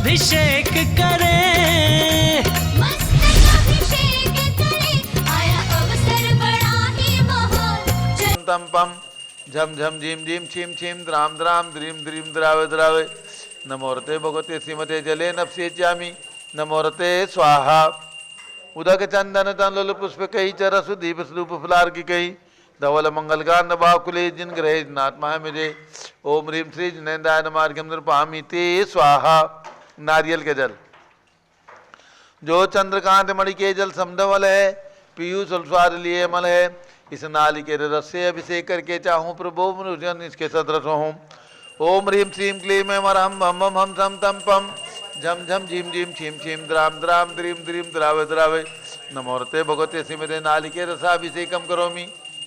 अभिषेक करें, मस्तक अभिषेक करें, आया अवसर बड़ा ही महान। तम पम झम झम झीम झीम छीम छीम द्राम द्राम द्रीम द्रीम द्रावे द्रावे नमोरते भगवते श्रीमते जले नपसे चामी नमोरते स्वाहा। उदक चंदन तंलुल पुष्प कही चरस दीप स्वरूप फुलार की कही धवल मंगल गान बाकुले जिन ग्रहे नात्मा मुझे ओम ह्रीम श्री जिनेन्द्राय नमार्गम नृपामी ते स्वाहा। नारियल के जल जो चंद्रकांत मणि के जल समधवल है, पीयूष स्वाद लिए मल है, इस नाली के रस से अभिषेक करके चाहूँ प्रभु मनुजन इसके सदृश हूँ। ओम ह्रीम श्रीम क्लीम मरहम हम हम हम सम तम पम झम झम झीम झीम छीम छीम द्राम द्राम द्रीम द्रीम द्रावे द्रावे नमोरते भगवते श्रीमते नाली के रसाभिषेकम करोमि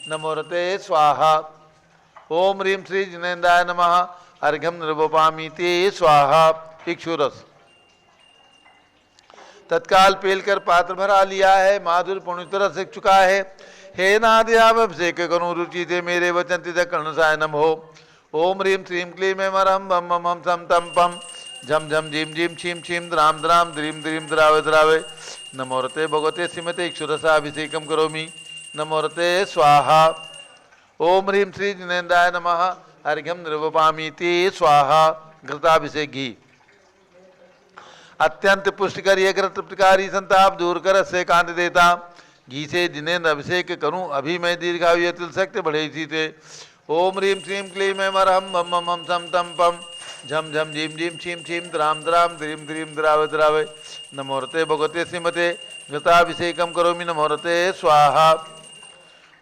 नमोरते स्वाहा। ओम ह्रीम श्री जिनेन्द्राय नमः अर्घ्यम निर्वपामि ते स्वाहा। इक्षुरस तत्काल पेल कर पात्र भरा लिया है, माधुर पुण्य तरह से चुका है। हे नादयाम अभिषेक करूँ रुचि से मेरे वचन तिथ कर्णसाय नम हो। ओम ह्रीम श्रीम क्लीम मरहम बम बम हम सम तम पम झम झम झीम झीम छीम छीम द्राम द्राम द्रीम द्रीम द्रावे द्रावे नमोरते भगवते श्रीमते इक्षुरसाभिषेकम करोमि नमोरते स्वाहा। ओम ह्रीम श्री जिनेन्द्राय नमः अर्घ्यम निर्वपामि ते स्वाहा। घृताभिषेक घी अत्यंत पुष्टिकर ये घृत तृप्तिकारी संताप दूर कर से कांत देता। घी से जिनेन्द्र अभिषेक करूं अभी मैं दीर्घायु तिल शक्ति बढ़े इसी से। ओम ह्रीम श्रीम क्लीम मरहम बम बम हम सम तम पम झम झम झीम झीम छीम छीम द्राम द्राम द्रीम द्रीम द्रावे द्रावे नमोरते भगवते श्रीमते घृताभिषेकम करोमि नमोरते स्वाहा।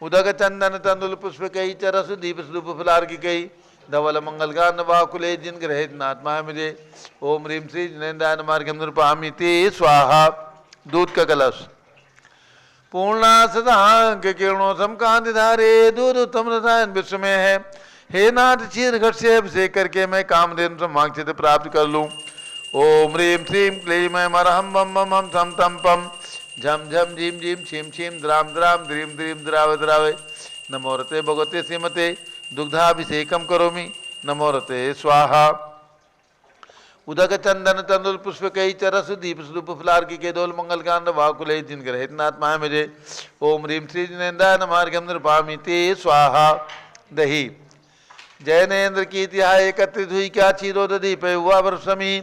उदक चंदन तंदुल पुष्प कही चरस दीप स्वरूप फुलार की कही धवल मंगल गान वाकुले जिन ग्रहित नात्मा मुझे ओम ह्रीम श्री जिनेन्द्राय नमार्गम नृपामि ते स्वाहा। दूध का कलश पूर्णा सदांक किरणों समकांत धारे दूध उत्तम रसायन विश्व में है। हे नाथ क्षीर घट से अभिषेक करके मैं कामधेनु समाक्षित प्राप्त कर लूं। ओम ह्रीम श्रीम क्लीम मरहम बम बम हम सम तम पम झम झम झीम झीम छीम छीम द्राम द्राम द्रीम द्रीम द्रावे द्रावे नमोरते भगवते श्रीमते दुग्धाभिषेकम करोमि नमोरते स्वाहा। उदक चंदन तंदुल पुष्प कई चरस दीप स्वरूप फुलार की केदोल मंगल कांड वाकुले जिन ग्रहित नात्मा मुझे ओम ह्रीम श्री जिनेन्द्राय नमार्गम नृपामि ते स्वाहा। दही जैनेन्द्र की तिहाय एकत्रित हुई क्या चीरो दधी पे हुआ वर्षमी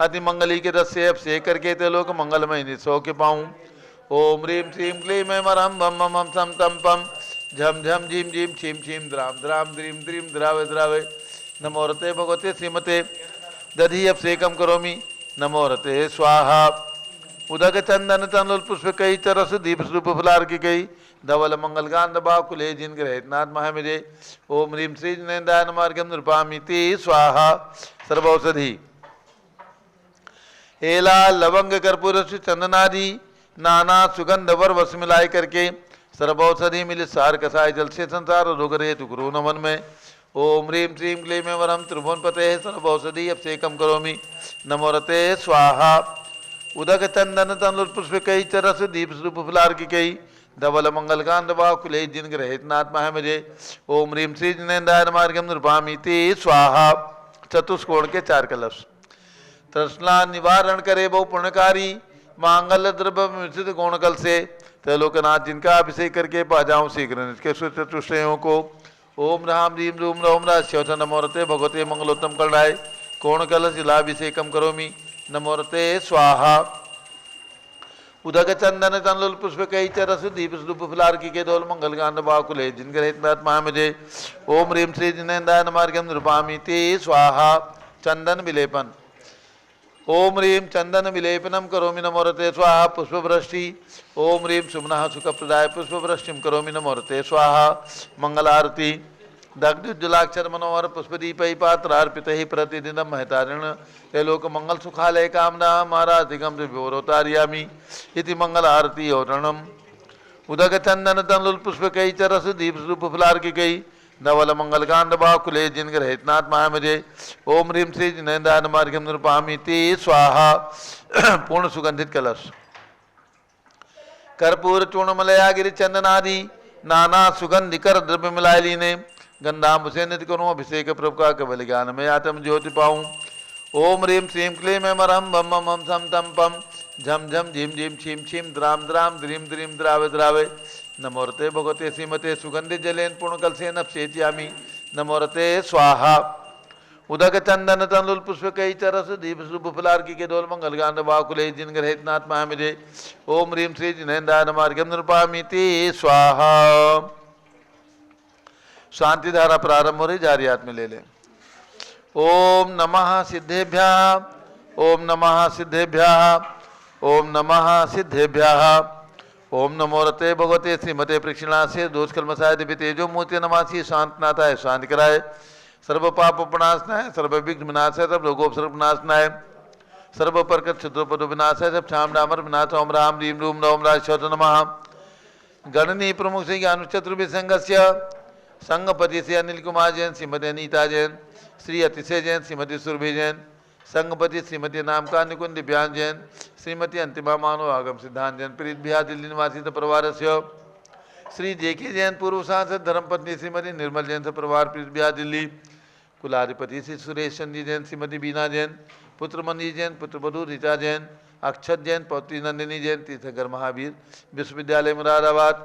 अति मंगली के रस से अभिषेक करके ते लोक मंगलमय निसो के पाऊँ। ओम ह्रीम श्रीम क्लीम मरहम बम बम हम सम तम पम झम झम झीम झीम छीम छीम द्राम द्राम द्रीम द्रीम द्रावे द्रावे नमोरते भगवते श्रीमते दधी अभिषेकम करोमि नमोरते स्वाहा। उदक चंदन तंदुल पुष्प कई चरस दीप स्वरूप फुलार की कई धवल मंगल गान बाकुले जिन ग्रहित नाथ महामिजे ओम ह्रीम श्री जिनेन्द्राय नमार्गम नृपामि ते स्वाहा। सर्वौषधि एला लवंग कर्पूर चंदनादि नाना सुगंध वर वस मिलाए करके सर्वौषधि मिलित सार कसाय जल से संसार रोग रहे तुकरू नमन में। ओम ह्रीम श्रीम क्लीम वरम त्रिभुवन पते सर्वौषधि अभिषेकम करोमि नमोरते स्वाहा। उदक चंदन तंदुल पुष्प कई चरस दीप स्वरूप फुलार की कई धवल मंगल कांड बाकुले जिन ग्रहित नाथ मुझे ओम ह्रीम श्री जिनेन्द्राय नमार्गम नृपामि ते स्वाहा। चतुष्कोण के चार कलश तृष्णा निवारण करे बहु पुण्यकारी मांगल्य द्रव्य मिश्रित गोणकल से त्रैलोकनाथ जिनका अभिषेक करके पा जाऊँ शीघ्र इसके चतुष्टयों को। ओम राम रीम रूम रोम राश्योथ नमोरते भगवते मंगलोत्तम कलराय कोण कलश जिलाभिषेकम करोमि नमोरते स्वाहा। उदक चंदन तंदुल पुष्प कई चरस दीप स्वरूप फुलार की केदोल मंगल गांड बाकुले जिन ग्रहित नाथ मुझे ओम ह्रीम श्री जिनेन्द्राय नमार्गम नृपामि ते स्वाहा। चंदन विलेपन ओम ह्रीम चंदन विलेपनम करोमि नमोरते स्वाहा। पुष्पवृष्टि ओम ह्रीम सुमनः सुखप्रदाय पुष्पवृष्टिम करोमि नमोरते स्वाहा। मंगल आरती दग्धुज्जलाक्षर मनोहर पुष्पदीपै पात्रार्पितैः प्रतिदिनं महतारिण त्रैलोक मंगल सुखालय कामना महाराधिकं विभोरोतारयामि इति मंगल आरती औरणम। उदक चंदन तंदुल पुष्प कई चरस दीप स्वरूप फुलार की कई धवल मंगल कांड बाकुले जिन ग्रहित नाथ मुझे ओम ह्रीम श्री जिनेन्द्राय नमार्गम नृपामि ते स्वाहा। पूर्ण सुगंधित कलश कर्पूर चूर्णमलया गिरि चंदनादि नाना सुगंधिकर द्रव्य मिलाए लीने गंधाम से नित्य करूँ अभिषेक प्रभु का केवल ज्ञान में आत्म ज्योति पाऊँ। ओम ह्रीं श्रीं क्लीं ऐं मरहं बम मम हम सम तम पम झम झम झीम झीम छीम छीम द्राम द्राम द्रीम द्रीम द्रावे द्रावे नमोरते भगवते श्रीमते सुगंधि जलेन पूर्णकलसेन अभिषेचयामि नमोरते स्वाहा उदक चंदन तंदुल पुष्प कई चरस दीप शुभ फुलार्की के डोल मंगल गांध बाकुले जिन ग्रहित नाथ महामिदे ओम ह्रीं श्री जिनेन्द्र मार्गम नृपामिति स्वाहा। शांति धारा प्रारंभ हो रही, जारी हाथ में ले लें। ओम नमः सिद्धेभ्यः ओम नमः सिद्धेभ्यः ओम नमः सिद्धेभ्यः ओम नमो रते भगवते श्रीमते प्रक्षिणासे दोष कलमसाय दिव्य तेजो मूर्ति नमासी शांतनाथाय शांति कराय सर्व पाप प्रणाशनाय सर्व विघ्न विनाशाय सर्व लोकोपसर्ग विनाशनाय सर्व प्रकट शत्रुपद विनाशाय सब छाम डामर विनाश ओम राम रीम रूम नवम राज नमः। गणनी प्रमुख श्री ज्ञान चतुर्भि संघस्य संघपति श्री अनिल कुमार जैन श्रीमती अनीता जैन श्री अतिशय जैन श्रीमती सुरभि जैन संघपति श्रीमती नामका निकुंज दिव्यांग जैन श्रीमती अंतिमा मानव आगम सिद्धांत जैन प्रीत बिहार दिल्ली निवासी परिवार श्री जेके जैन पूर्व सांसद धर्मपत्नी श्रीमती निर्मल जैन परिवार प्रीत बिहार दिल्ली कुलाधिपति श्री सुरेश चंदी जैन श्रीमती बीना जैन पुत्र मनी जैन पुत्र वधु ऋचा जैन अक्षत जैन पौत्री नंदिनी जैन तीर्थंकर महावीर विश्वविद्यालय मुरादाबाद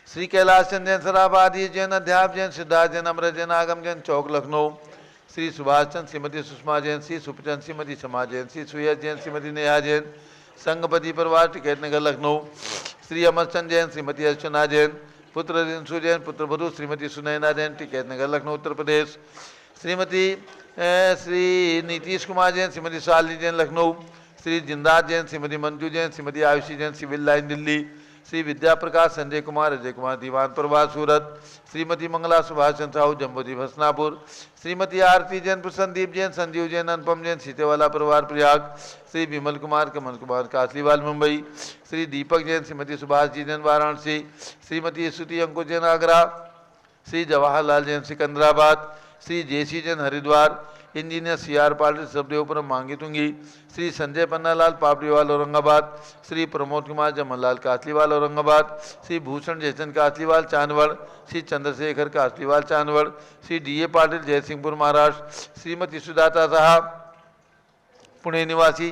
श्री कैलाश चंद जैन सराबादी जैन अध्याप जैन सिद्धार्थ जैन अमृत जैन आगम जैन चौक लखनऊ श्री सुभाष चंद श्रीमती सुषमा जैन श्री सुपचंद श्रीमती क्षमा जैन श्री सुयश जैन श्रीमती नेहा जैन संघपति परिवार टिकैत नगर लखनऊ श्री अमरचंद जैन श्रीमती अर्चना जैन पुत्र रिंसु जैन पुत्र वधु श्रीमती सुनैना जैन टिकैत नगर लखनऊ उत्तर प्रदेश श्रीमती श्री नीतीश कुमार जैन श्रीमती शालिनी जैन लखनऊ श्री जिंदात जैन श्रीमती मंजू जैन श्रीमती आयुषी जैन सिविल लाइन दिल्ली श्री विद्या प्रकाश संजय कुमार अजय कुमार दीवान प्रवास सूरत श्रीमती मंगला सुभाष चंद्र साहू जम्बूदीप हसनापुर श्रीमती आरती जैन संदीप जैन संजीव जैन अनुपम जैन सीतेवाला परिवार Prayag Shri Vimal Kumar Kamal Kumar Kasliwal Mumbai Shri Deepak Jain Shrimati Subhash ji Jain Varanasi Shrimati Stuti Ankush Jain Agra Shri Jawaharlal Jain Secunderabad Shri J C Jain Haridwar engineer C R Patil Sabdevpuram Mangi Tungi Shri Sanjay Pannalal Papdiwal Aurangabad Shri Pramod Kumar Jamanlal Kasliwal Aurangabad Shri Bhushan Jaichand Kasliwal Chandwad Shri Chandrashekhar Kasliwal Chandwad Shri D A Patil Jaysingpur Maharashtra Shrimati Sudata साहब पुणे निवासी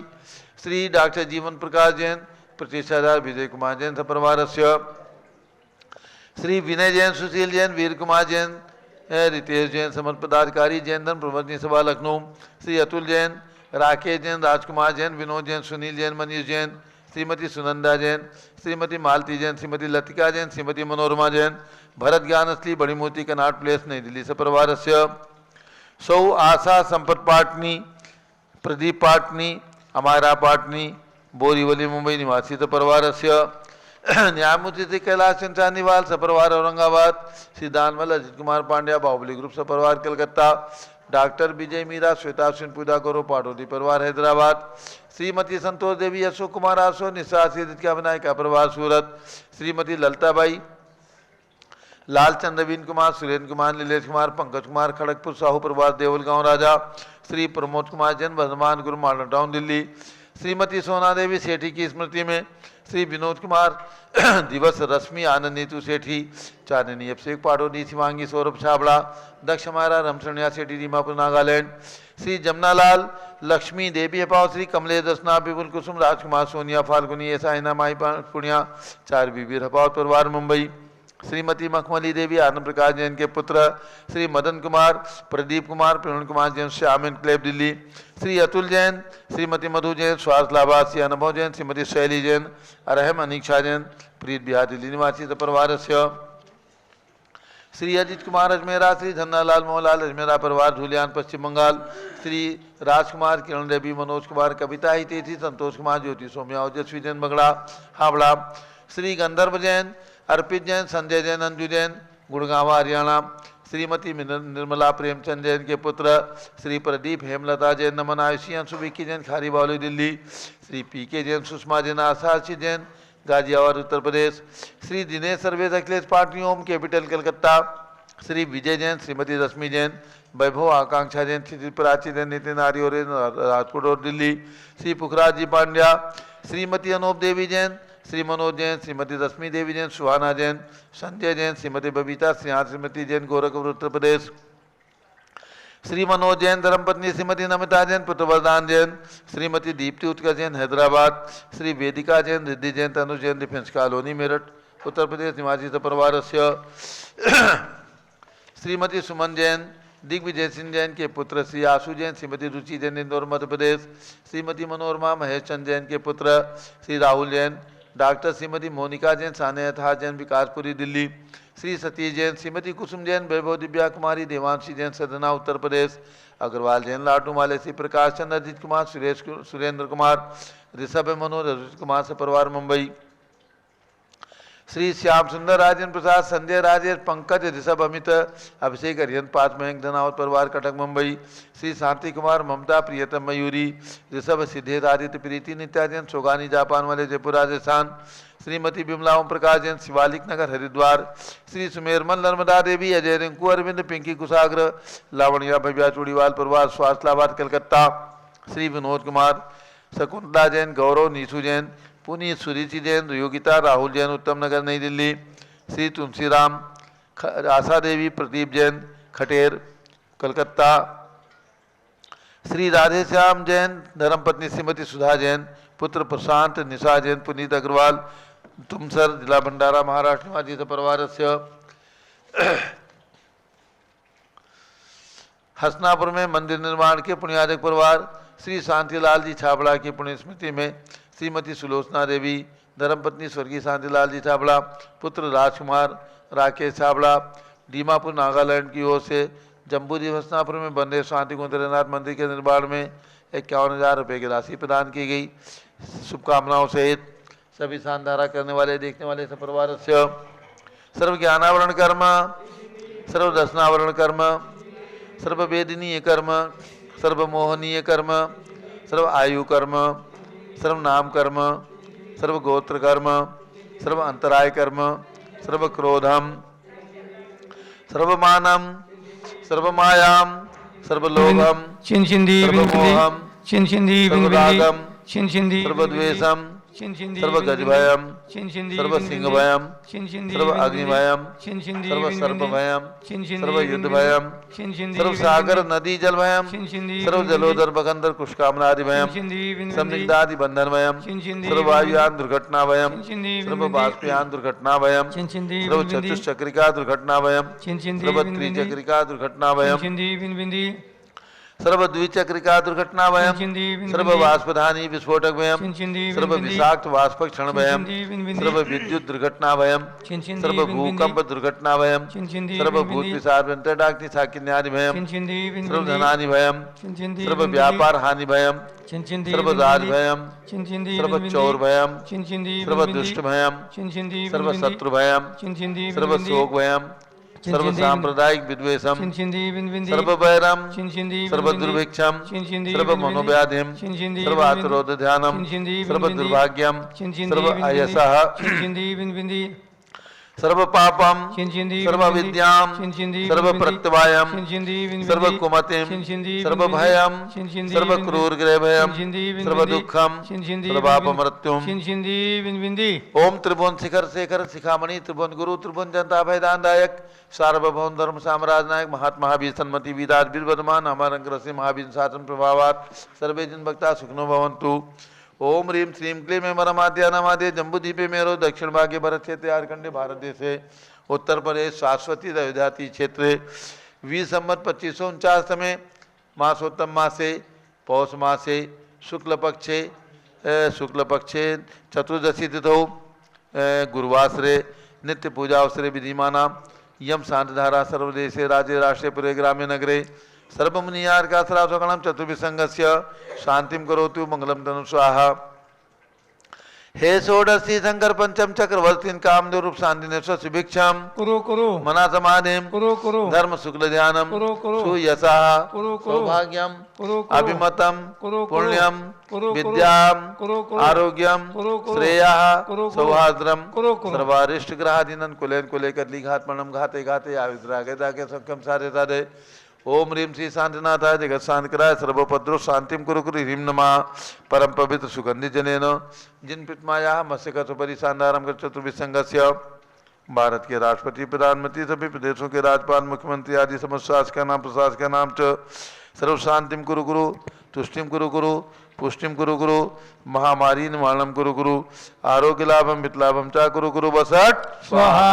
श्री डॉक्टर जीवन प्रकाश जैन प्रतिष्ठाधार विजय कुमार जैन सपरिवार श्री विनय जैन सुशील जैन वीर कुमार जैन रितेश जैन समर्थ पदाधिकारी जैन धर्म प्रबंधनी सभा लखनऊ श्री अतुल जैन राकेश जैन राजकुमार जैन विनोद जैन सुनील जैन मनीष जैन श्रीमती सुनंदा जैन श्रीमती मालती जैन श्रीमती लतिका जैन श्रीमती मनोरमा जैन भरत ज्ञान असली बड़ी मूर्ति कनाट प्लेस नई दिल्ली से परिवार सौ आशा संपत पाटनी प्रदीप पाटनी अमायरा पाटनी बोरीवली मुंबई निवासी तो परिवार न्यायमूर्ति श्री कैलाश चंद चांदीवाल सपरिवार औरंगाबाद श्री दानमल अजित कुमार पांड्या बाहुबली ग्रुप सपरिवार कलकत्ता डॉक्टर विजय मीरा श्वेता सिंह पूजा करो पाटोदी परिवार हैदराबाद श्रीमती संतोष देवी अशोक कुमार आसो निशा का विनायका परिवार सूरत श्रीमती ललताबाई लालचंद नवीन कुमार सुरेंद्र कुमार नीलेश कुमार पंकज कुमार खड़गपुर साहू परिवार देवल गांव राजा श्री प्रमोद कुमार जैन वर्धमान गुरु मॉडर्न टाउन दिल्ली श्रीमती सोना देवी सेठी की स्मृति में श्री विनोद कुमार दिवस रश्मि आनंद नीतू सेठी चांदनी अभिषेक पाटोदी शिवांगी सौरभ छाबड़ा दक्ष मारा रमसनिया सेठी दीमापुर नागालैंड श्री जमनालाल लक्ष्मी देवी हपाव श्री कमलेश दसना विपुल कुसुम राजकुमार सोनिया फाल्गुनी ऐसा माई पुण्या चार बीबी हपाव परिवार मुंबई श्रीमती मखमली देवी आनंद प्रकाश जैन के पुत्र श्री मदन कुमार प्रदीप कुमार प्रवीण कुमार जैन श्याम एनक्लेव दिल्ली श्री अतुल जैन श्रीमती मधु जैन स्वार्थ लाभास श्री अनुभव जैन श्रीमती शैली जैन अरहम अनीक्षा जैन प्रीत बिहार दिल्ली निवासी परिवार श्री अजित कुमार अजमेरा श्री धन्नालाल मोहनलाल अजमेरा परिवार धुलियान पश्चिम बंगाल श्री राजकुमार किरण देवी मनोज कुमार कविता हितेथी संतोष कुमार ज्योति सोम्या ओजस्वी जैन बगड़ा हावड़ा श्री गंधर्व जैन अर्पित जैन संजय जैन अंजू जैन गुड़गांव हरियाणा श्रीमती निर्मला प्रेमचंद जैन के पुत्र श्री प्रदीप हेमलता जैन नमन आयुषी अंशु विक्की जैन खारी बावली Delhi Shri P K Jain Sushma Jain Ashachi Jain Ghaziabad Uttar Pradesh Shri Dinesh Sarvesh Akhilesh party home capital Calcutta Shri Vijay Jain Shrimati Rashmi Jain Vaibhav Akanksha Jain Shri Prachi Jain Nitin आर्योरे राजकोट और दिल्ली श्री पुखराज जी पांड्या श्रीमती अनूप देवी जैन श्री मनोज जैन श्रीमती रश्मि देवी जैन सुहाना जैन संजय जैन श्रीमती बबीता सिंह श्रीमती जैन गोरखपुर उत्तर प्रदेश श्री मनोज जैन धर्मपत्नी श्रीमती नमिता जैन पुत्र वरदान जैन, श्रीमती दीप्ति उत्कर्ष जैन हैदराबाद, श्री वेदिका जैन रिद्धि जैन तनु जैन डिफेंस कॉलोनी मेरठ उत्तर प्रदेश निवासी परिवार से, श्रीमती सुमन जैन दिग्विजय सिंह जैन के पुत्र श्री आशु जैन, श्रीमती रुचि जैन इंदौर मध्य प्रदेश, श्रीमती मनोरमा महेश चंद जैन के पुत्र श्री राहुल जैन, डॉक्टर श्रीमती मोनिका जैन सानेहा जैन विकासपुरी दिल्ली, श्री सतीश जैन, श्रीमती कुसुम जैन वैभव दिव्या कुमारी देवांशी जैन सदना उत्तर प्रदेश, अग्रवाल जैन लाटू माले श्री प्रकाश चंद्र अजीत कुमार सुरेंद्र कुमार ऋषभ मनोज अजीत कुमार से परिवार मुंबई, श्री श्याम सुंदर राजेंद्र प्रसाद संजय राजेश पंकज ऋषभ अमित अभिषेक अरिहंत पांच मयंक धनावत परिवार कटक मुंबई, श्री शांति कुमार ममता प्रियतम मयूरी ऋषभ सिद्धेश आदित्य प्रीति नित्या जैन सोगानी जापान वाले जयपुर राजस्थान, श्रीमती विमला ओम प्रकाश जैन शिवालिक नगर हरिद्वार, श्री सुमेरमल नर्मदा देवी अजय रिंकू अरविंद पिंकी कुशाग्र लावणिया भव्या चूड़ीवाल परिवार स्वास्थ्य लाभार्थ कलकत्ता, श्री विनोद कुमार शकुंतला जैन गौरव नीसू जैन पुनीत सुरीति जैन योगिता राहुल जैन उत्तम नगर नई दिल्ली, श्री तुलसीराम आशा देवी प्रदीप जैन खटेर कलकत्ता, श्री राधेश्याम जैन धर्मपत्नी श्रीमती सुधा जैन पुत्र प्रशांत निशा जैन पुनीत अग्रवाल तुमसर जिला भंडारा महाराष्ट्र निवासी परिवार से, हसनापुर में मंदिर निर्माण के पुण्याजक परिवार श्री शांतिलाल जी छाबड़ा की पुण्य स्मृति में श्रीमती सुलोचना देवी धर्मपत्नी स्वर्गीय शांतिलाल जी छाबड़ा पुत्र राजकुमार राकेश छाबड़ा दीमापुर नागालैंड की ओर से जम्बू जी हसनापुर में बन रहे शांति कुंदरनाथ मंदिर के निर्माण में 51,000 रुपये की राशि प्रदान की गई। शुभकामनाओं सहित सभी शानदारा करने वाले देखने वाले सब परिवार से सर्व ज्ञानावरण कर्म सर्व दर्शनावरण कर्म सर्व वेदनीय कर्म सर्व मोहनीय कर्म सर्व आयु कर्म सर्व नाम कर्म सर्व गोत्र कर्म सर्व अंतराय कर्म सर्व क्रोधम सर्व मानम सर्व मायाम सर्व लोभम सर्व मोहम सर्व रागम सर्व द्वेषम सर्व गजभयम सर्व सिंहभयम सर्व अग्निभयम सर्व सर्पभयम सर्व युद्धभयम सर्व सागर नदी जलभयम सर्व जलोदर बगंधर कुशकामनादि भयम संदिग्धादि बंधन भयम सर्व वायुयान दुर्घटना भयम सर्व बाष्पयान दुर्घटना भयम सर्व चतुष्चक्रिका दुर्घटना भयम सर्व त्रिचक्रिका दुर्घटना भयम सर्व द्विचक्रिका दुर्घटना भयम सर्व वाष्पधानी विस्फोटक भयम सर्व विषाक्त वाष्पक क्षण भयम सर्व विद्युत दुर्घटना भयम सर्व भूकंप दुर्घटना भयम सर्व भूत विसार अंतर्डाग्नि साकिन्यादि भयम सर्व धनानि भयम सर्व व्यापार हानि भयम सर्व दाज भयम सर्व चौर भयम सर्व दुष्ट भयम सर्व शत्रु भयम सर्व शोक भयम सर्व सांप्रदायिक विद्वेषम सर्व वैरम सर्व दुर्भिक्षम सर्व मनोव्याधिम सर्व आतुरोध ध्यानम सर्व दुर्भाग्यम सर्व अयसः सर्व पापम सर्व विद्याम सर्व प्रत्यवायम सर्व कुमतिम सर्व भयम सर्व क्रूर ग्रह भयम सर्व दुखम सर्व अपमृत्युम ओम त्रिभुवन शिखर शेखर शिखामणि त्रिभुवन गुरु त्रिभुवन जनता भयदानदायक सार्वभौम धर्म साम्राज्य नायक महात्मा महावीर सन्मति विदात वीरवर्धमान अमरंकर से महावीर शासन प्रभावात सर्वे जन भक्ता सुखनो भवन्तु। ओम ह्रीम श्रीम क्लीम मरमाद्या नमाद्य जम्बूद्वीपे मेरो दक्षिण भागे भरत क्षेत्र झारखंडे भारत देशे उत्तर प्रदेश शाश्वती अयोध्याती क्षेत्रे 20 संवत 2549 में मासोत्तम मासे पौष मासे शुक्ल पक्षे चतुर्दशी तिथौ गुरुवासरे नित्य पूजा अवसरे विधिमाना यम शांतधारा सर्वदेशे राज्य राष्ट्रे पुरे ग्राम्य नगरे सर्वमुनियार का सरासकणम चतुर्विसंगस्य शांतिम करोतु मंगलम तनु स्वाहा। हे षोडशी शंकर पंचम चक्रवर्ती कामदेव रूप शांति ने सुभिक्षम कुरु मना समाधिम कुरु धर्म शुक्ल ध्यानम सुयसा सौभाग्यम अभिमतम पुण्यम विद्याम आरोग्यम श्रेया सौहार्द्रम सर्वारिष्ट ग्रहाधीनन कुलेन कुले कदली घात मणम घाते घाते आविद्रागे दागे सक्षम सारे साधे ओम ह्रीम श्री शांतिनाथाय जगत शांतिकराय सर्वोपद्रव शांतिम कुरु कुरु ह्रीम नमः परम पवित्र सुगंधि जनेन जिन पितमाया मत्स्यकसुपरि शांदारम चतुर्विसंगस्य भारत के राष्ट्रपति, प्रधानमंत्री, सभी प्रदेशों के राज्यपाल, मुख्यमंत्री आदि समस्त शासकानां प्रशासकानां च सर्व शांतिम कुरु कुरु, तुष्टिम कुरु कुरु, पुष्टिम कुरु कुरु, महामारी निवारणम कुरु कुरु, आरोग्य लाभम वितलाभम चा कुरु कुरु बसट स्वाहा।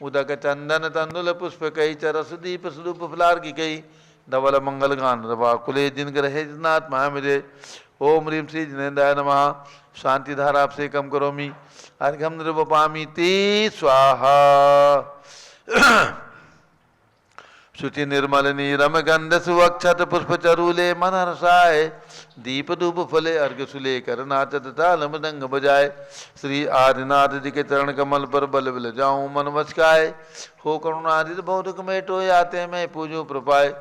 उदक चंदन तंदुल पुष्प कई चरसदीप स्वरूप फलार की कई धवल मंगल गान रवा कुले जिन ग्रहे जिनाथ महामिरे। ओम ह्रीम श्री जिनेन्द्राय नमः। शांति धारा आपसे कम करोमि, अर्घम निर्वपामि ते स्वाहा। शुचि निर्मल नीरम गंध सुवक्षत पुष्प चरूले मन हर्षाय, दीप धूप फले अर्घ सुले कर नाचत ताल मृदंग बजाए। श्री आदिनाथ जी के चरण कमल पर बल बिल जाऊं मन वचकाय, हो करुणादित बहु मेटो आते मैं पूजो प्रपाय।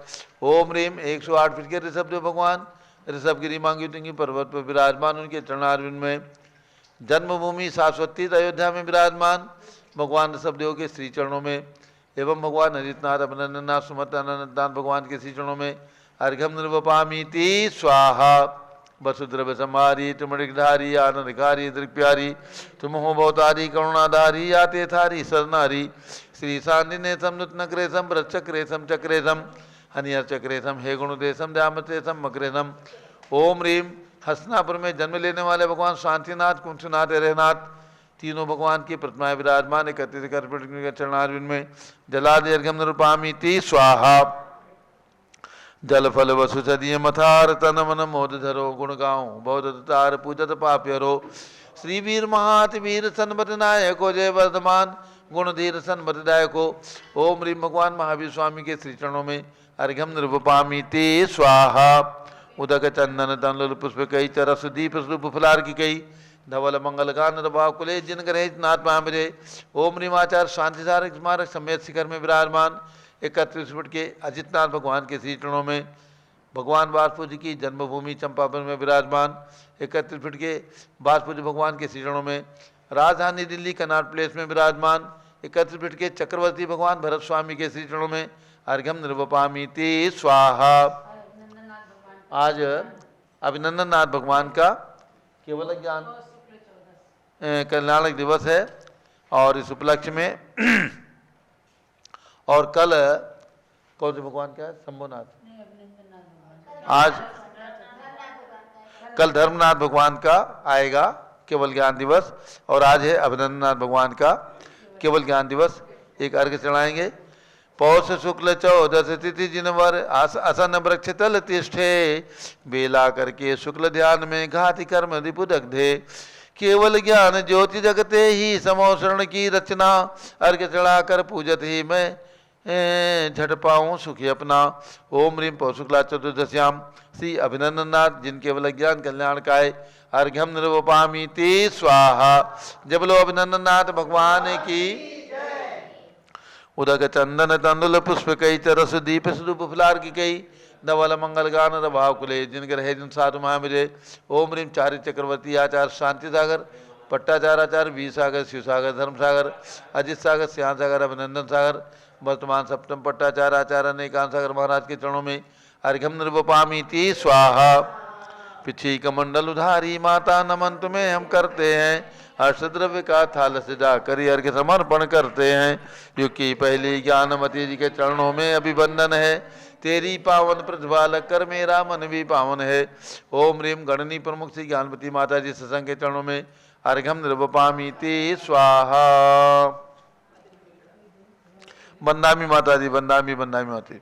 ओम ह्रीम 108 फीट के ऋषभ देव भगवान ऋषभगिरी मांगी टुंगी पर्वत पर विराजमान, उनके चरणारविंद में जन्मभूमि शाश्वती अयोध्या में विराजमान भगवान ऋषभदेव के श्री चरणों में एवं भगवान हरितनाथ अभिनंदननाथ सुमत अनंतनाथ भगवान के श्री चरणों में अर्घम निर्वपामि ते स्वाहा। वसुद्रव संहारी तुमृगधारी आनंदकारी दृक्प्यारी, तुम हो बहुतारी करुणाधारी आते थारी सरनारी। श्री शांतिने समुत नक्रेशम वृक्षक्रेशम चक्रेशम हनियर चक्रेशम हे गुणुदेशम द्यामतेशम मक्रेशम। ओम ह्रीम हसनापुर में जन्म लेने वाले भगवान शांतिनाथ कुंठनाथ हरेनाथ तीनों भगवान की प्रतिमाएं विराजमान 31 चरणारविंद में जलादि अर्घम निरूपामि ते स्वाहा। जल फल वसु सदीय मथार तन मन मोद धरो, गुण गाऊं बहुत तार पूजत पाप्यरो। श्री वीर महात वीर सन्मत नायको जय वर्धमान, गुण धीर सन्मत दायको। ओम ह्रीम भगवान महावीर स्वामी के श्री चरणों में अर्घम निर्वपामि ते स्वाहा। उदक चंदन तनल पुष्प कई चरस दीप स्वरूप फलार की कई धवल मंगल गान रवा कुले जिन ग्रहे नाथ महामिरे। ओम ह्रीमाचार शांति सारक स्मारक समेत शिखर में विराजमान 31 फुट के अजितनाथ भगवान के श्री चरणों में भगवान वासुदेव जी की जन्मभूमि चंपावन में विराजमान 31 फुट के वासुदेव भगवान के श्री चरणों में राजधानी दिल्ली कनाट प्लेस में विराजमान 31 फुट के चक्रवर्ती भगवान भरत स्वामी के श्री चरणों में अर्घम निर्वपामि ते स्वाहा। आज अभिनंदन नाथ भगवान का केवल ज्ञान कल्याणक दिवस है और इस उपलक्ष्य में और कल कौन से भगवान का है शंभुनाथ, आज कल धर्मनाथ भगवान का आएगा केवल ज्ञान दिवस और आज है अभिनंदननाथ भगवान का केवल ज्ञान दिवस। एक अर्घ चढ़ाएंगे। पौष शुक्ल 14 तिथि जिनवर असन वृक्ष तल तिष्ठे, बेला करके शुक्ल ध्यान में घाति कर्म रिपु दग्धे। केवल ज्ञान ज्योति जगते ही समोषण की रचना, अर्घ चढ़ाकर पूजत ही मैं झट पाऊँ सुखी अपना। ओम ह्रीम पौष शुक्ला चतुर्दश्याम श्री अभिनंदननाथ जिन केवल ज्ञान कल्याण काय अर्घ्यम निर्वपामि ते स्वाहा। जब लो अभिनंदननाथ भगवान की। उदक चंदन तंदुल पुष्प कई चरस दीप स्वरूप फलार की कई धवल मंगल गान रभाव कुले जिन ग्रहे जिन साधु महामिरे। ओम ह्रीम चारि चक्रवर्ती आचार्य शांति सागर पट्टाचार आचार्य वीर सागर शिव सागर धर्म सागर अजित सागर श्याम सागर अभिनंदन सागर वर्तमान सप्तम पट्टाचार आचार्य अनेकांत सागर महाराज के चरणों में अर्घ्यम निर्वपामि ते स्वाहा। पिछी कमंडल उधारी माता नमन तुम्हें हम करते हैं, हर्षद्रव्य का थाल सजा कर अर्घ्य समर्पण करते हैं। क्योंकि पहली ज्ञानमती जी के चरणों में अभिवंदन है, तेरी पावन प्रतिभा कर मेरा मन भी पावन है। ओम ह्रीम गणनी प्रमुख श्री ज्ञानमती माता जी सत्संग के चरणों में अर्घ्यम निर्वपामि ते स्वाहा। बंदामी माता जी बंदामी माता जी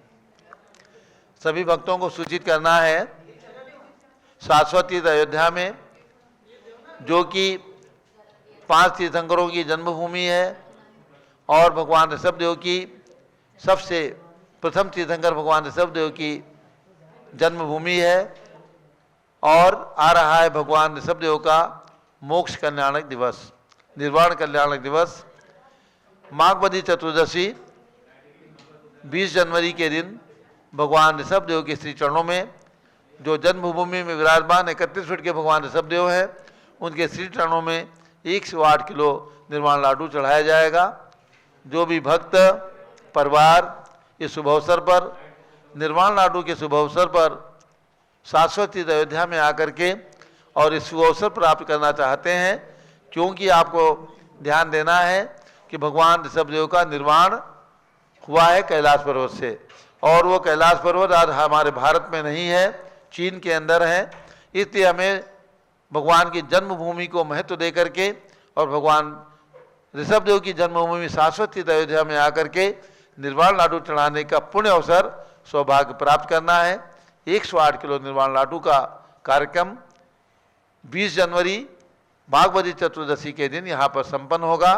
सभी भक्तों को सूचित करना है शाश्वती अयोध्या में जो कि 5 तीर्थंकरों की जन्मभूमि है और भगवान ऋषभदेव की सबसे प्रथम तीर्थंकर भगवान ऋषभदेव की जन्मभूमि है और आ रहा है भगवान ऋषभदेव का मोक्ष कल्याणक दिवस निर्वाण कल्याणक दिवस। माघवदी चतुर्दशी 20 जनवरी के दिन भगवान ऋषभदेव के श्री चरणों में जो जन्मभूमि में विराजमान 31 फीट के भगवान ऋषभदेव है उनके श्री चरणों में 108 किलो निर्वाण लाडू चढ़ाया जाएगा। जो भी भक्त परिवार इस शुभ अवसर पर निर्वाण लाडू के शुभ अवसर पर शाश्वती अयोध्या में आकर के और इस शुभ अवसर प्राप्त करना चाहते हैं, क्योंकि आपको ध्यान देना है कि भगवान ऋषभदेव का निर्वाण हुआ है कैलाश पर्वत से, और वो कैलाश पर्वत आज हमारे भारत में नहीं है, चीन के अंदर है। इसलिए हमें भगवान की जन्मभूमि को महत्व दे करके और भगवान ऋषभदेव की जन्मभूमि शाश्वत तीर्थ अयोध्या में आकर के निर्वाण लाडू चढ़ाने का पुण्य अवसर सौभाग्य प्राप्त करना है। 108 किलो निर्वाण लाडू का कार्यक्रम 20 जनवरी भागवती चतुर्दशी के दिन यहाँ पर संपन्न होगा।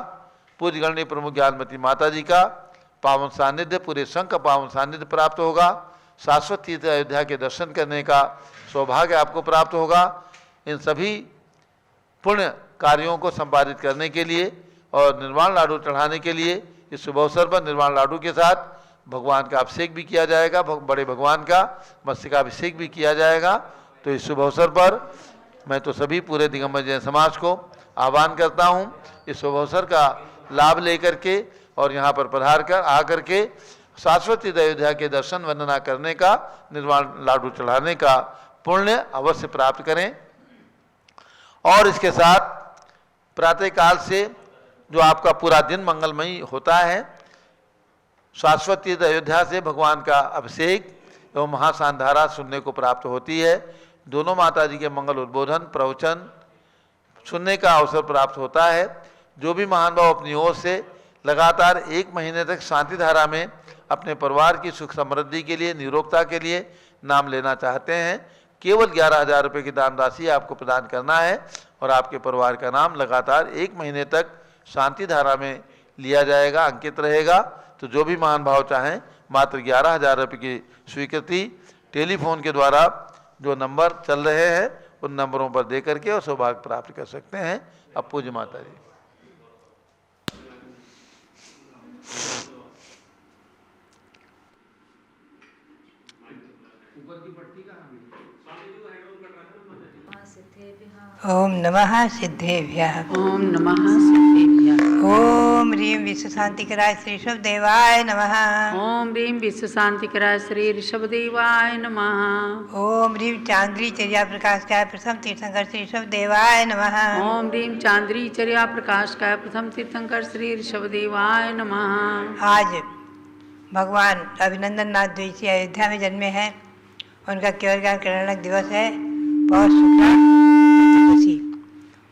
पूज्य गणनीय प्रमुख ज्ञानमती माता जी का पावन सानिध्य, पूरे संघ का पावन सानिध्य प्राप्त होगा। शाश्वत तीर्थ अयोध्या के दर्शन करने का सौभाग्य आपको प्राप्त होगा। इन सभी पुण्य कार्यों को संपादित करने के लिए और निर्वाण लाडू चढ़ाने के लिए इस शुभ अवसर पर निर्वाण लाडू के साथ भगवान का अभिषेक भी किया जाएगा, बड़े भगवान का मस्तकाभिषेक भी किया जाएगा। तो इस शुभ अवसर पर मैं तो सभी पूरे दिगंबर जैन समाज को आह्वान करता हूँ इस शुभ अवसर का लाभ लेकर के और यहाँ पर पधार कर आकर के शाश्वत तीर्थ अयोध्या के दर्शन वंदना करने का, निर्वाण लाडू चढ़ाने का पुण्य अवश्य प्राप्त करें। और इसके साथ प्रातःकाल से जो आपका पूरा दिन मंगलमयी होता है, शाश्वत तीर्थ अयोध्या से भगवान का अभिषेक एवं महाशानधारा सुनने को प्राप्त होती है। दोनों माता जी के मंगल उद्बोधन प्रवचन सुनने का अवसर प्राप्त होता है। जो भी महान भाव अपनी ओर से लगातार 1 महीने तक शांति धारा में अपने परिवार की सुख समृद्धि के लिए, निरोगता के लिए नाम लेना चाहते हैं, केवल 11,000 रुपये की दान राशि आपको प्रदान करना है और आपके परिवार का नाम लगातार 1 महीने तक शांति धारा में लिया जाएगा, अंकित रहेगा। तो जो भी महान भाव चाहें मात्र 11,000 रुपये की स्वीकृति टेलीफोन के द्वारा जो नंबर चल रहे हैं उन नंबरों पर दे करके और सौभाग्य प्राप्त कर सकते हैं। अब पूज्य माता जी। ओम नमः सिद्धेभ्यः। ओम नमः सिद्धेभ्यः। ओम ह्रीं विश्व शांतिकराय श्री ऋषभदेवाय नमः। ओम ह्रीं विश्व शांतिकराय श्री ऋषभदेवाय नमः। ओम ह्रीं चांद्री चर्या प्रकाशकाय प्रथम तीर्थंकर श्री ऋषभदेवाय नमः। ओम ह्रीं चांद्री चर्या प्रकाशकाय प्रथम तीर्थंकर श्री ऋषभदेवाय नमः। आज भगवान अभिनंदन नाथ द्वितीय अयोध्या में जन्मे हैं। उनका केवल ज्ञान कल्याणक दिवस है पौष शुक्ला चतुर्दशी।